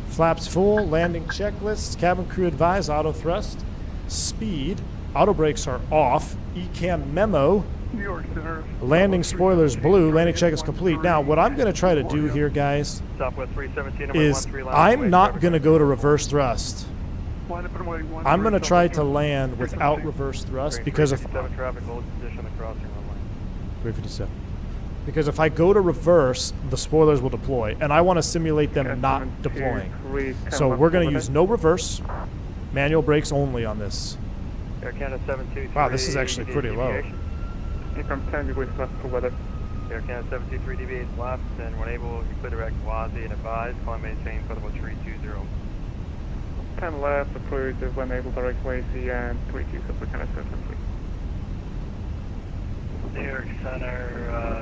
Flaps full, landing checklist, cabin crew advised, auto thrust, speed, auto brakes are off, ECAM memo, New York Center. landing spoilers blue, landing check is complete. Now, what I'm going to try to do here, guys, Southwest 317, is I'm not going to go to reverse thrust. I'm going to try to land without reverse thrust because if... 357. Because if I go to reverse, the spoilers will deploy, and I want to simulate them not deploying. So we're going to use no reverse, manual brakes only on this. Air Canada 723. Wow, this is actually pretty low. From 10 degrees left to weather. Air Canada 723 deviates left, and when able, you clear direct Wazi and advise, climb maintain for level 320. 10 left, approved, when able, direct Wazi and 32 for Canada 723. New York Center,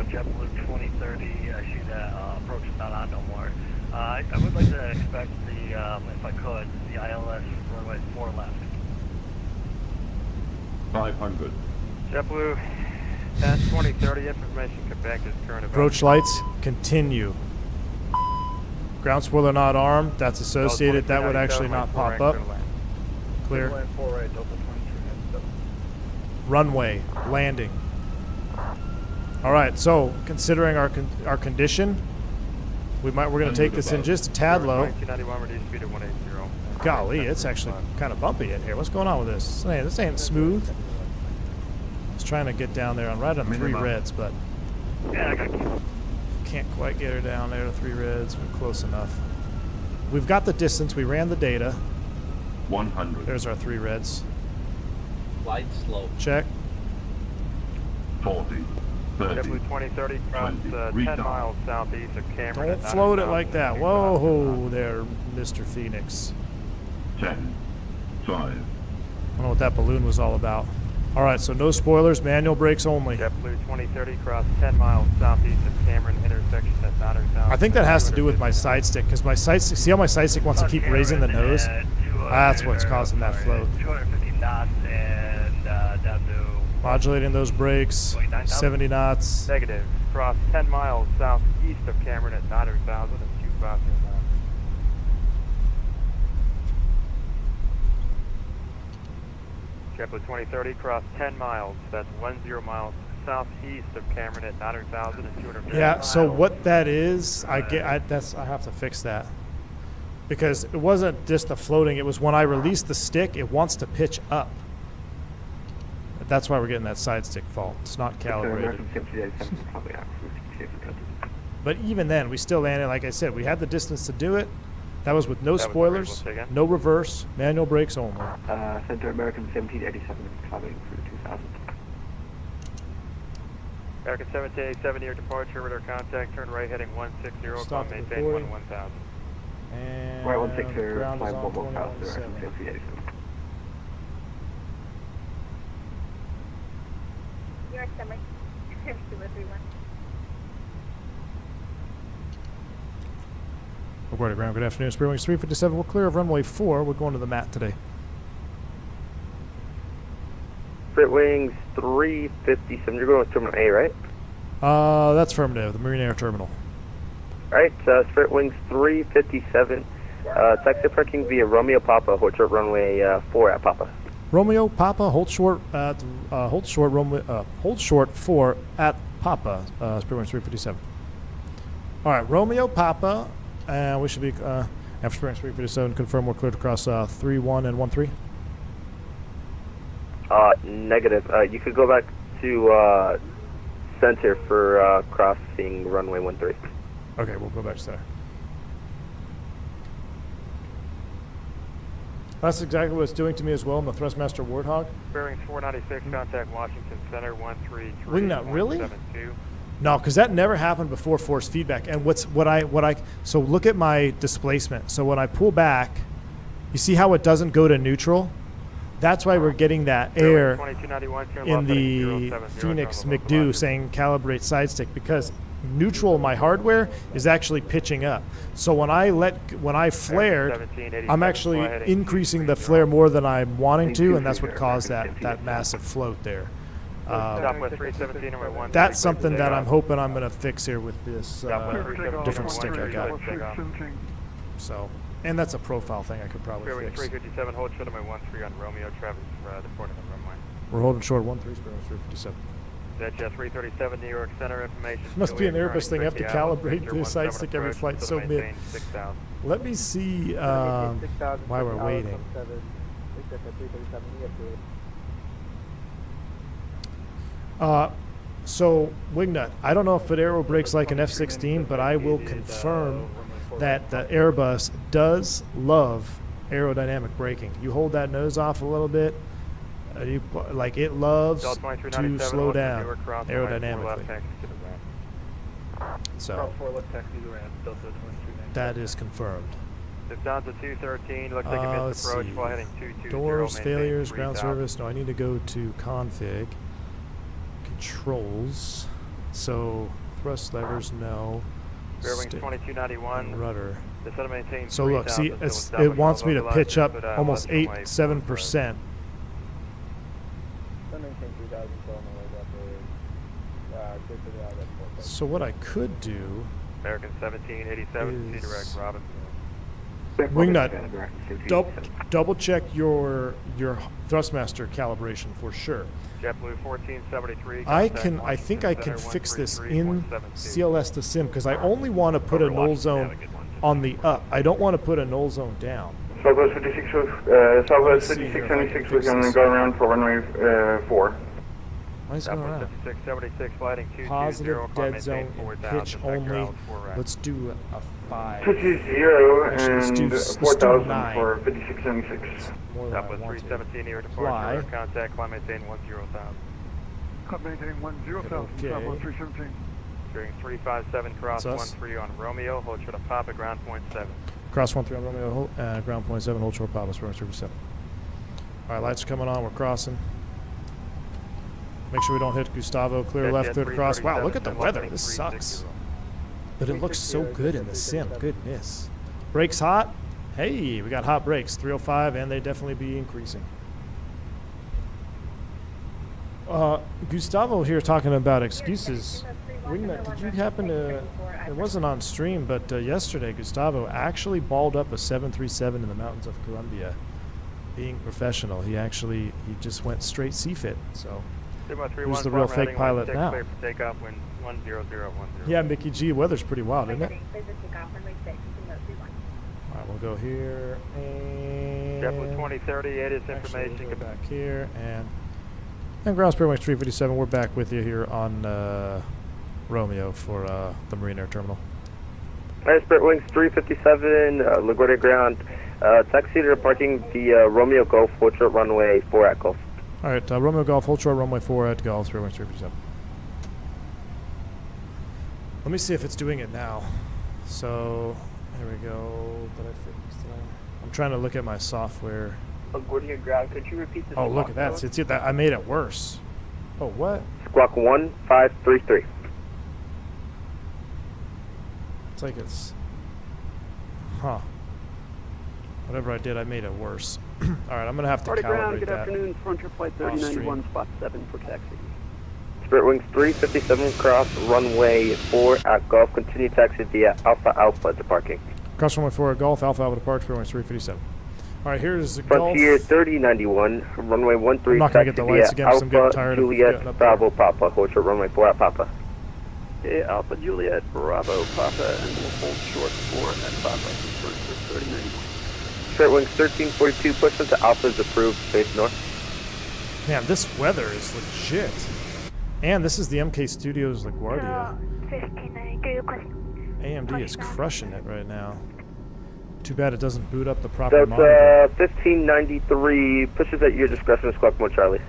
JetBlue 2030, I see that approach is not on no more. I would like to expect the, if I could, the ILS runway 4 left. 500. JetBlue 10 2030, information Quebec is current Approach lights continue. Ground spoiler not armed, that's associated, that would actually not pop up. Clear. Runway, landing. All right, so considering our condition, we're going to take this in just a tad low. Golly, it's actually kind of bumpy in here. What's going on with this? This ain't smooth. It's trying to get down there on right on 3 reds, but can't quite get her down there to 3 reds. We're close enough. We've got the distance. We ran the data. 100. There's our 3 reds. Glide slope. Check. 40. 30. JetBlue 2030 across 10 miles southeast of Cameron. Don't float it like that. Whoa there, Mr. Phoenix. 10. 5. I don't know what that balloon was all about. All right, so no spoilers, manual brakes only. JetBlue 2030 across 10 miles southeast of Cameron intersection at Nottertown. I think that has to do with my side stick, because my side stick, see how my side stick wants to keep raising the nose? That's what's causing that float. 250 knots and down to... Modulating those brakes, 70 knots. Negative. Cross 10 miles southeast of Cameron at 9,000 and 2,000. JetBlue 2030 cross 10 miles. That's 10 miles southeast of Cameron at 9,000 and 250. Yeah. So what that is, I have to fix that. because it wasn't just the floating, it was when I release the stick, it wants to pitch up. That's why we're getting that side stick fault. It's not calibrated. But even then, we still landed, like I said, we had the distance to do it. That was with no spoilers, no reverse, manual brakes only. Center American 1787 traveling through 2000. American 1787 near departure, radar contact, turn right heading 160, Stop climb the maintain recording. 1000. And Right 160, ground is flying on 1 more south, 21.7. direction 1787. New York Summer. 2031. Reported ground, good afternoon. Spirit Wings 357, we're clear of runway 4. We're going to the mat today. Spirit Wings 357, you're going with Terminal A, right? That's affirmative, the Marine Air Terminal. Alright, Spirit Wings 357, taxi parking via Romeo Papa, hold short runway 4 at Papa. Romeo Papa, hold short at hold short 4 at Papa. Spirit Wings 357. All right, Romeo Papa, and we should be after Spirit Wings 357. Confirm we're cleared across 31 and 13. Negative. You could go back to center for crossing runway 13. Okay, we'll go back to center. That's exactly what it's doing to me as well in the Thrustmaster Warthog. Bearings 496, contact Washington Center 133. Wingnut, really? 172. No, because that never happened before force feedback. And so look at my displacement. So when I pull back, you see how it doesn't go to neutral? That's why we're getting that error 2291, turn in left heading the 070, Phoenix ground level McDo localizer. saying calibrate side stick, because neutral my hardware is actually pitching up. So when I flared, I'm actually increasing the flare more than I'm wanting to, and that's what caused that massive float there. Southwest 317, runway 13, That's something clear that to I'm take hoping I'm going to fix here with this Southwest 317, different stick I 13, got. take off. So, and that's a profile thing I could probably Spirit Wings fix. 357, hold short runway 13 on Romeo, Travis, deporting on runway. We're holding short 13, Spirit Wings 357. Jet 337, New York Center information. Must be an Juliet, Airbus thing. I have to current calibrate Victor the side 17 stick every approach, flight. so So maintain mid. 6000. Let me see why we're waiting. So Wingnut, I don't know if it aero brakes like an F-16, but I will confirm that the Airbus does love aerodynamic braking. You hold that nose off a little bit, it loves to slow down aerodynamically. So that is confirmed. Lufthansa 213, looks like a Let's missed approach, see. fly heading 220. Doors, maintain failures, ground 3000. service. No, I need to go to config. Controls. So thrust levers, no. Air Wings 2291, Rudder. descend to maintain So look, see, 3000 it until wants me to established pitch up localizer, almost left runway 7%. So what I could do, American 1787, is- C-direct Robinson. Wingnut, double check your Thrustmaster calibration for sure. JetBlue 1473. I think I can fix this in CLS to sim, because I only want to put a null zone on the up. I don't want to put a null zone down. Southwest 56, Southwest 5676, we're going to go around for runway 4. Why is it going Southwest around? 5676, flighting 220. Positive climb dead zone maintain and 4000, pitch vector only. out 4 right. Let's do a 5. 220 Actually, and let's do 4000 9. for 5676. More than I Southwest want to. 317 near Fly. departure, contact, climb maintain 10,000. Climb maintain 10,000, Okay. Southwest 317. Bearing 357, cross That's us. 13 on Romeo, hold short of Papa, ground point 7. Cross 13 on Romeo, ground point 7, hold short Papa, Spirit 37. All right, lights are coming on, we're crossing. Make sure we don't hit Gustavo, clear Jet left, Jet clear across. Wow, look at the 337, weather, this 360. sucks. But it looks so good in the sim, goodness. Brakes hot? Hey, we got hot brakes, 305, and they definitely be increasing. Gustavo here talking about excuses. Wingnut, did you happen to, it wasn't on stream, but yesterday Gustavo actually balled up a 737 in the mountains of Colombia. Being professional, he just went straight CFIT, so who's the real fake pilot now? Clear for takeoff, wind 10010. Yeah, Mickey G, weather's pretty wild, isn't it? Alright, we'll go here and... JetBlue 2030, it is Actually, information. we'll go back here and ground Spirit Wings 357. We're back with you here on Romeo for the Marine Air Terminal. Alright, Spirit Wings 357, LaGuardia ground. Taxi to parking the Romeo Golf, hold short runway 4 at Golf. Alright, Romeo Golf, hold short runway 4 at Golf, Spirit Wings 357. Let me see if it's doing it now. So, there we go. Did I fix that? I'm trying to look at my software. LaGuardia ground, could you repeat this? Oh, look at that. See, that I made it worse. Oh, what? Squawk 1533. It's like it's... Huh. Whatever I did, I made it worse. Alright, I'm going to have to Party ground, calibrate good that. afternoon, Frontier Flight 3091, spot 7 for taxi. Spirit Wings 357, cross runway 4 at Golf, continue taxi via Alpha Alpha to parking. Cross runway 4 at Golf, Alpha Alpha to park, Spirit Wings 357. Alright, here's the Golf. Frontier 3091, runway 13, I'm not going to taxi get the via lights again because I'm getting Alpha tired of getting Juliet up Bravo Papa, hold short runway 4 at Papa. Okay, Alpha Juliet, Bravo, Papa, and we'll hold short 4 at Papa for 3091. Spirit Wings 1342, push into Alpha is approved, face north. Man, this weather is legit. And this is the MK Studios LaGuardia. AMD is crushing it right now. Too bad it doesn't boot up the proper That's monitor. 1593, pushes at your discretion, squawk 1 Charlie.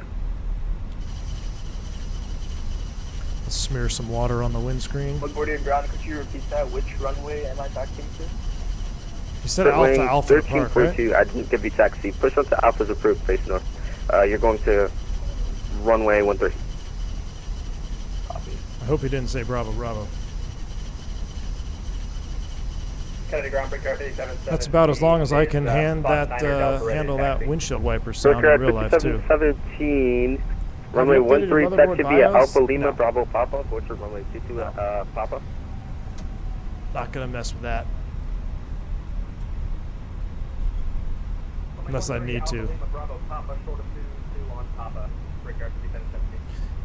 Let's smear some water on the windscreen. LaGuardia ground, could you repeat that? Which runway am I taxiing to? You said Alpha Alpha to park, right? 1342, I didn't give you taxi. Push onto Alpha's approved, face north. You're going to runway 13. I hope he didn't say Bravo Bravo. Kennedy ground, Brickyard 877. That's about as long as I can handle that windshield wiper sound in real life too. 17, runway you updated your 13, taxi motherboard via BIOS? Alpha Lima No. Bravo Papa, go to runway 22 Papa. Not gonna mess with that. Unless I need to.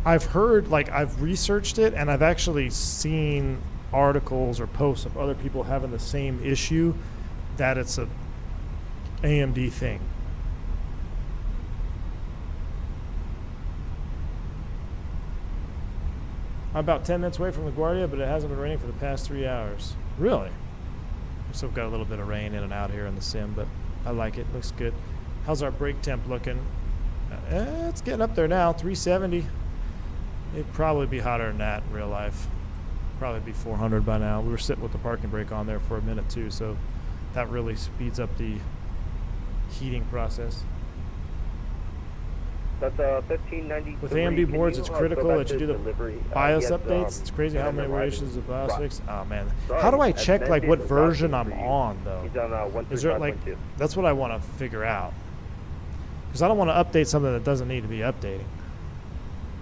I've heard, like, I've researched it, and I've actually seen articles or posts of other people having the same issue, that it's a AMD thing. I'm about 10 minutes away from LaGuardia, but it hasn't been raining for the past 3 hours. Really? We've still got a little bit of rain in and out here in the sim, but I like it. Looks good. How's our brake temp looking? It's getting up there now, 370. It'd probably be hotter than that in real life. Probably be 400 by now. We were sitting with the parking brake on there for a minute too, so that really speeds up the heating process. That's 1593. With AMD boards, it's critical that you do the BIOS updates. It's crazy how many variations of BIOS fix. Oh man, how do I check like what version I'm on though? Is there like, that's what I want to figure out. Because I don't want to update something that doesn't need to be updating.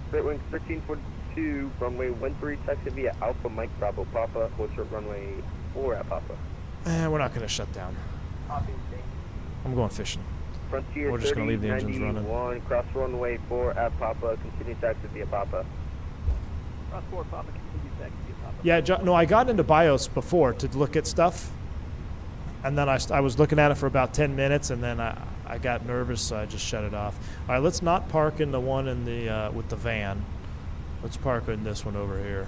Spirit Wings 1342, runway 13, taxi via Alpha Mike Bravo Papa, hold short runway 4 at Papa. We're not going to shut down. I'm going fishing. Frontier We're just going to leave the engines running. Cross runway 4 at Papa, continue taxi via Papa. Cross 4 Papa, continue taxi via Papa. Yeah, no, I got into BIOS before to look at stuff. And then I was looking at it for about 10 minutes, and then I got nervous, so I just shut it off. All right, let's not park in the one in the with the van. Let's park in this one over here.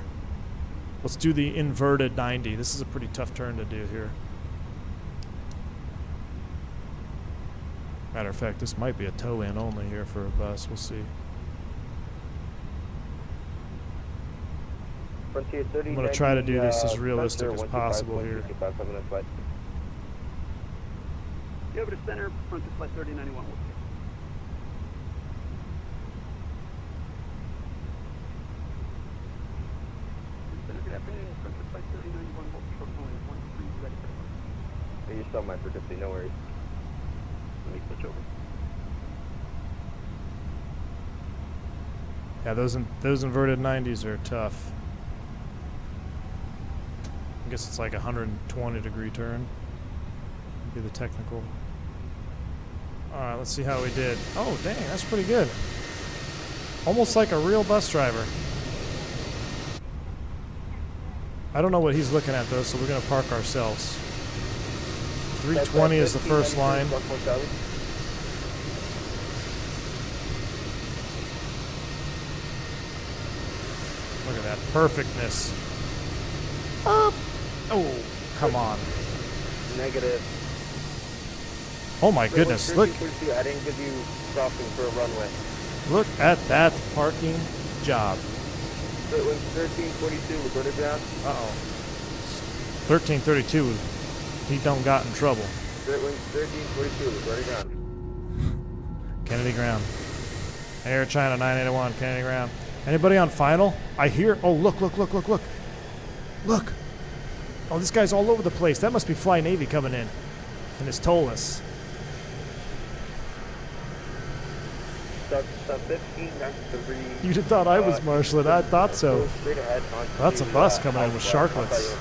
Let's do the inverted 90. This is a pretty tough turn to do here. Matter of fact, this might be a tow-in only here for a bus. We'll see. Frontier 30, I'm going to try to do this as realistic as possible here. Get over to center, Frontier Flight 3091. Good afternoon, Frontier Flight 3091, short runway 13, ready for departure. You're still my frequency, no worries. Let me switch over. Yeah, those inverted 90s are tough. I guess it's like a 120 degree turn. Be the technical. Alright, let's see how we did. Oh, dang, that's pretty good. Almost like a real bus driver. I don't know what he's looking at though, so we're going to park ourselves. A320 is the first line. Look at that perfectness. Up. Oh, come on. Negative. Oh my goodness, look. I didn't give you crossing for a runway. Look at that parking job. Straight wings 1342, reverted ground. Uh-oh. 1332, he don't got in trouble. Straight wings 1342, reverted ground. Kennedy ground. Air China 981, Kennedy ground. Anybody on final? I hear, oh look. Look. Oh, this guy's all over the place. That must be Fly Navy coming in. And it's Tollus. Sub 1593. You'd have thought I was marshalling. I thought so. Straight ahead on That's a bus coming in with sharklets.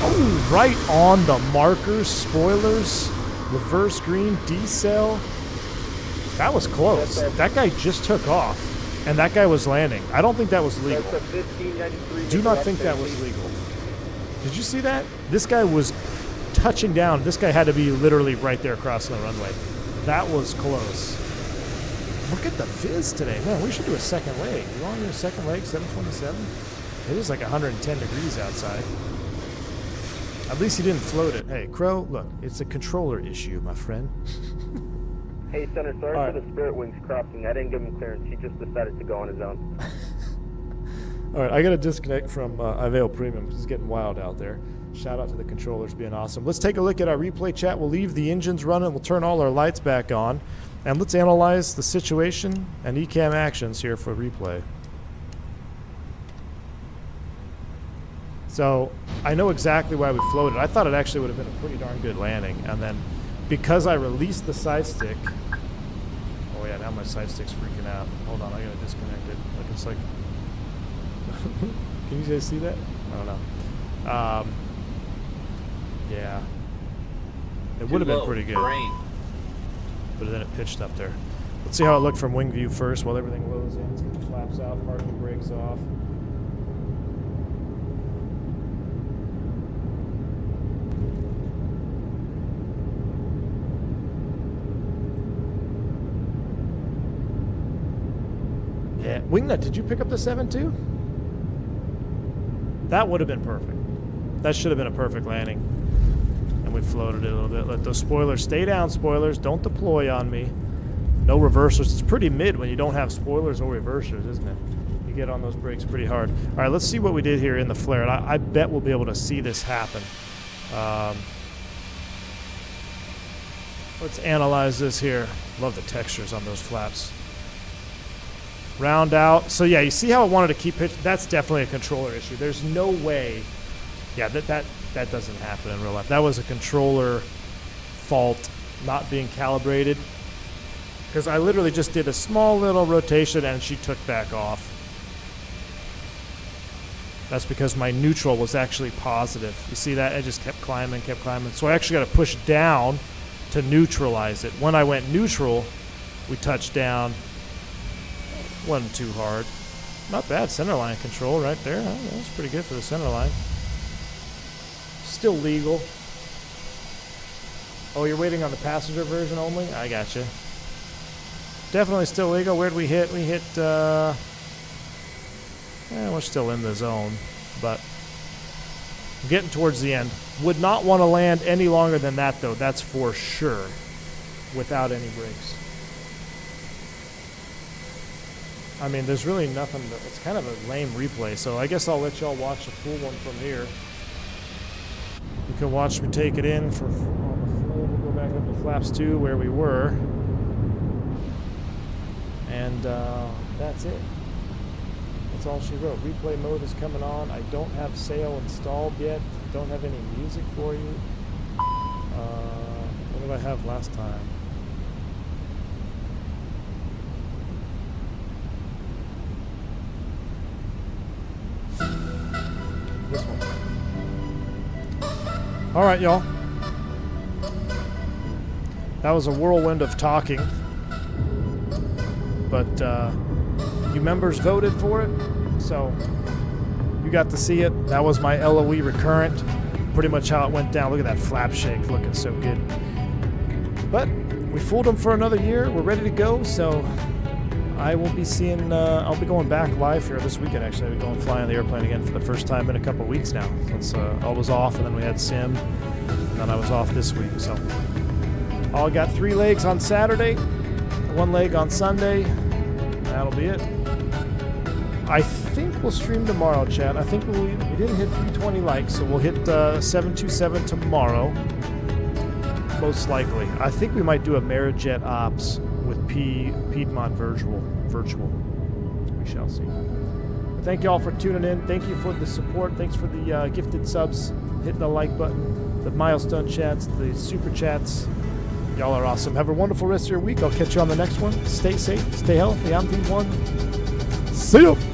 Oh, right on the markers, spoilers, reverse green, decel. That was close. That guy just took off, and that guy was landing. I don't think that was legal. Do not think that was legal. Did you see that? This guy was touching down. This guy had to be literally right there crossing the runway. That was close. Look at the fizz today. Man, we should do a second leg. You want to do a second leg, 727? It is like 110 degrees outside. At least he didn't float it. Hey, Crow, look, it's a controller issue, my friend. Hey, Center, sorry for the Spirit Wings crossing. I didn't give him clearance. He just decided to go on his own. All right, I got to disconnect from Avail Premium because it's getting wild out there. Shout out to the controllers being awesome. Let's take a look at our replay chat. We'll leave the engines running. We'll turn all our lights back on. And let's analyze the situation and ECAM actions here for replay. So I know exactly why we floated. I thought it actually would have been a pretty darn good landing. And then because I released the side stick, oh yeah, now my side stick's freaking out. Hold on, I gotta disconnect it. Like it's like, can you guys see that? I don't know. Yeah, it would have been pretty good, but then it pitched up there. Let's see how it looked from wing view first while everything loads in. Let's get the flaps out, parking brakes off. Yeah, Wingnut, did you pick up the 7.2? That would have been perfect. That should have been a perfect landing. And we floated it a little bit. Let those spoilers stay down, spoilers. Don't deploy on me. No reversers. It's pretty mid when you don't have spoilers or reversers, isn't it? You get on those brakes pretty hard. All right, let's see what we did here in the flare. And I bet we'll be able to see this happen. Let's analyze this here. Love the textures on those flaps. Round out. So yeah, you see how it wanted to keep pitch? That's definitely a controller issue. There's no way. Yeah, that doesn't happen in real life. That was a controller fault not being calibrated. Because I literally just did a small little rotation and she took back off. That's because my neutral was actually positive. You see that? I just kept climbing. So I actually got to push down to neutralize it. When I went neutral, we touched down. Wasn't too hard. Not bad centerline control right there. Huh? That was pretty good for the centerline. Still legal. Oh, you're waiting on the passenger version only? I gotcha. Definitely still legal. Where'd we hit? We hit, we're still in the zone, but getting towards the end. Would not want to land any longer than that, though. That's for sure. Without any brakes. I mean, there's really nothing. It's kind of a lame replay, so I guess I'll let y'all watch the full one from here. You can watch me take it in for on the full. We'll go back up to flaps 2 where we were. And that's it. That's all she wrote. Replay mode is coming on. I don't have sail installed yet. Don't have any music for you. What did I have last time? This one. All right, y'all. That was a whirlwind of talking. But you members voted for it, so You got to see it. That was my LOE recurrent. Pretty much how it went down. Look at that flap shake, looking so good. But we fooled them for another year. We're ready to go, so I will be seeing, I'll be going back live here this weekend, actually. I'll be going flying the airplane again for the first time in a couple weeks now, since I was off, and then we had sim, and then I was off this week, so. I got 3 legs on Saturday, 1 leg on Sunday. That'll be it. I think we'll stream tomorrow, chat. I think we didn't hit 320 likes, so we'll hit 727 tomorrow, most likely. I think we might do a Merijet Ops with Piedmont Virtual. We shall see. But thank you all for tuning in. Thank you for the support. Thanks for the gifted subs, hitting the like button, the milestone chats, the super chats. Y'all are awesome. Have a wonderful rest of your week. I'll catch you on the next one. Stay safe, stay healthy. I'm P1. See you.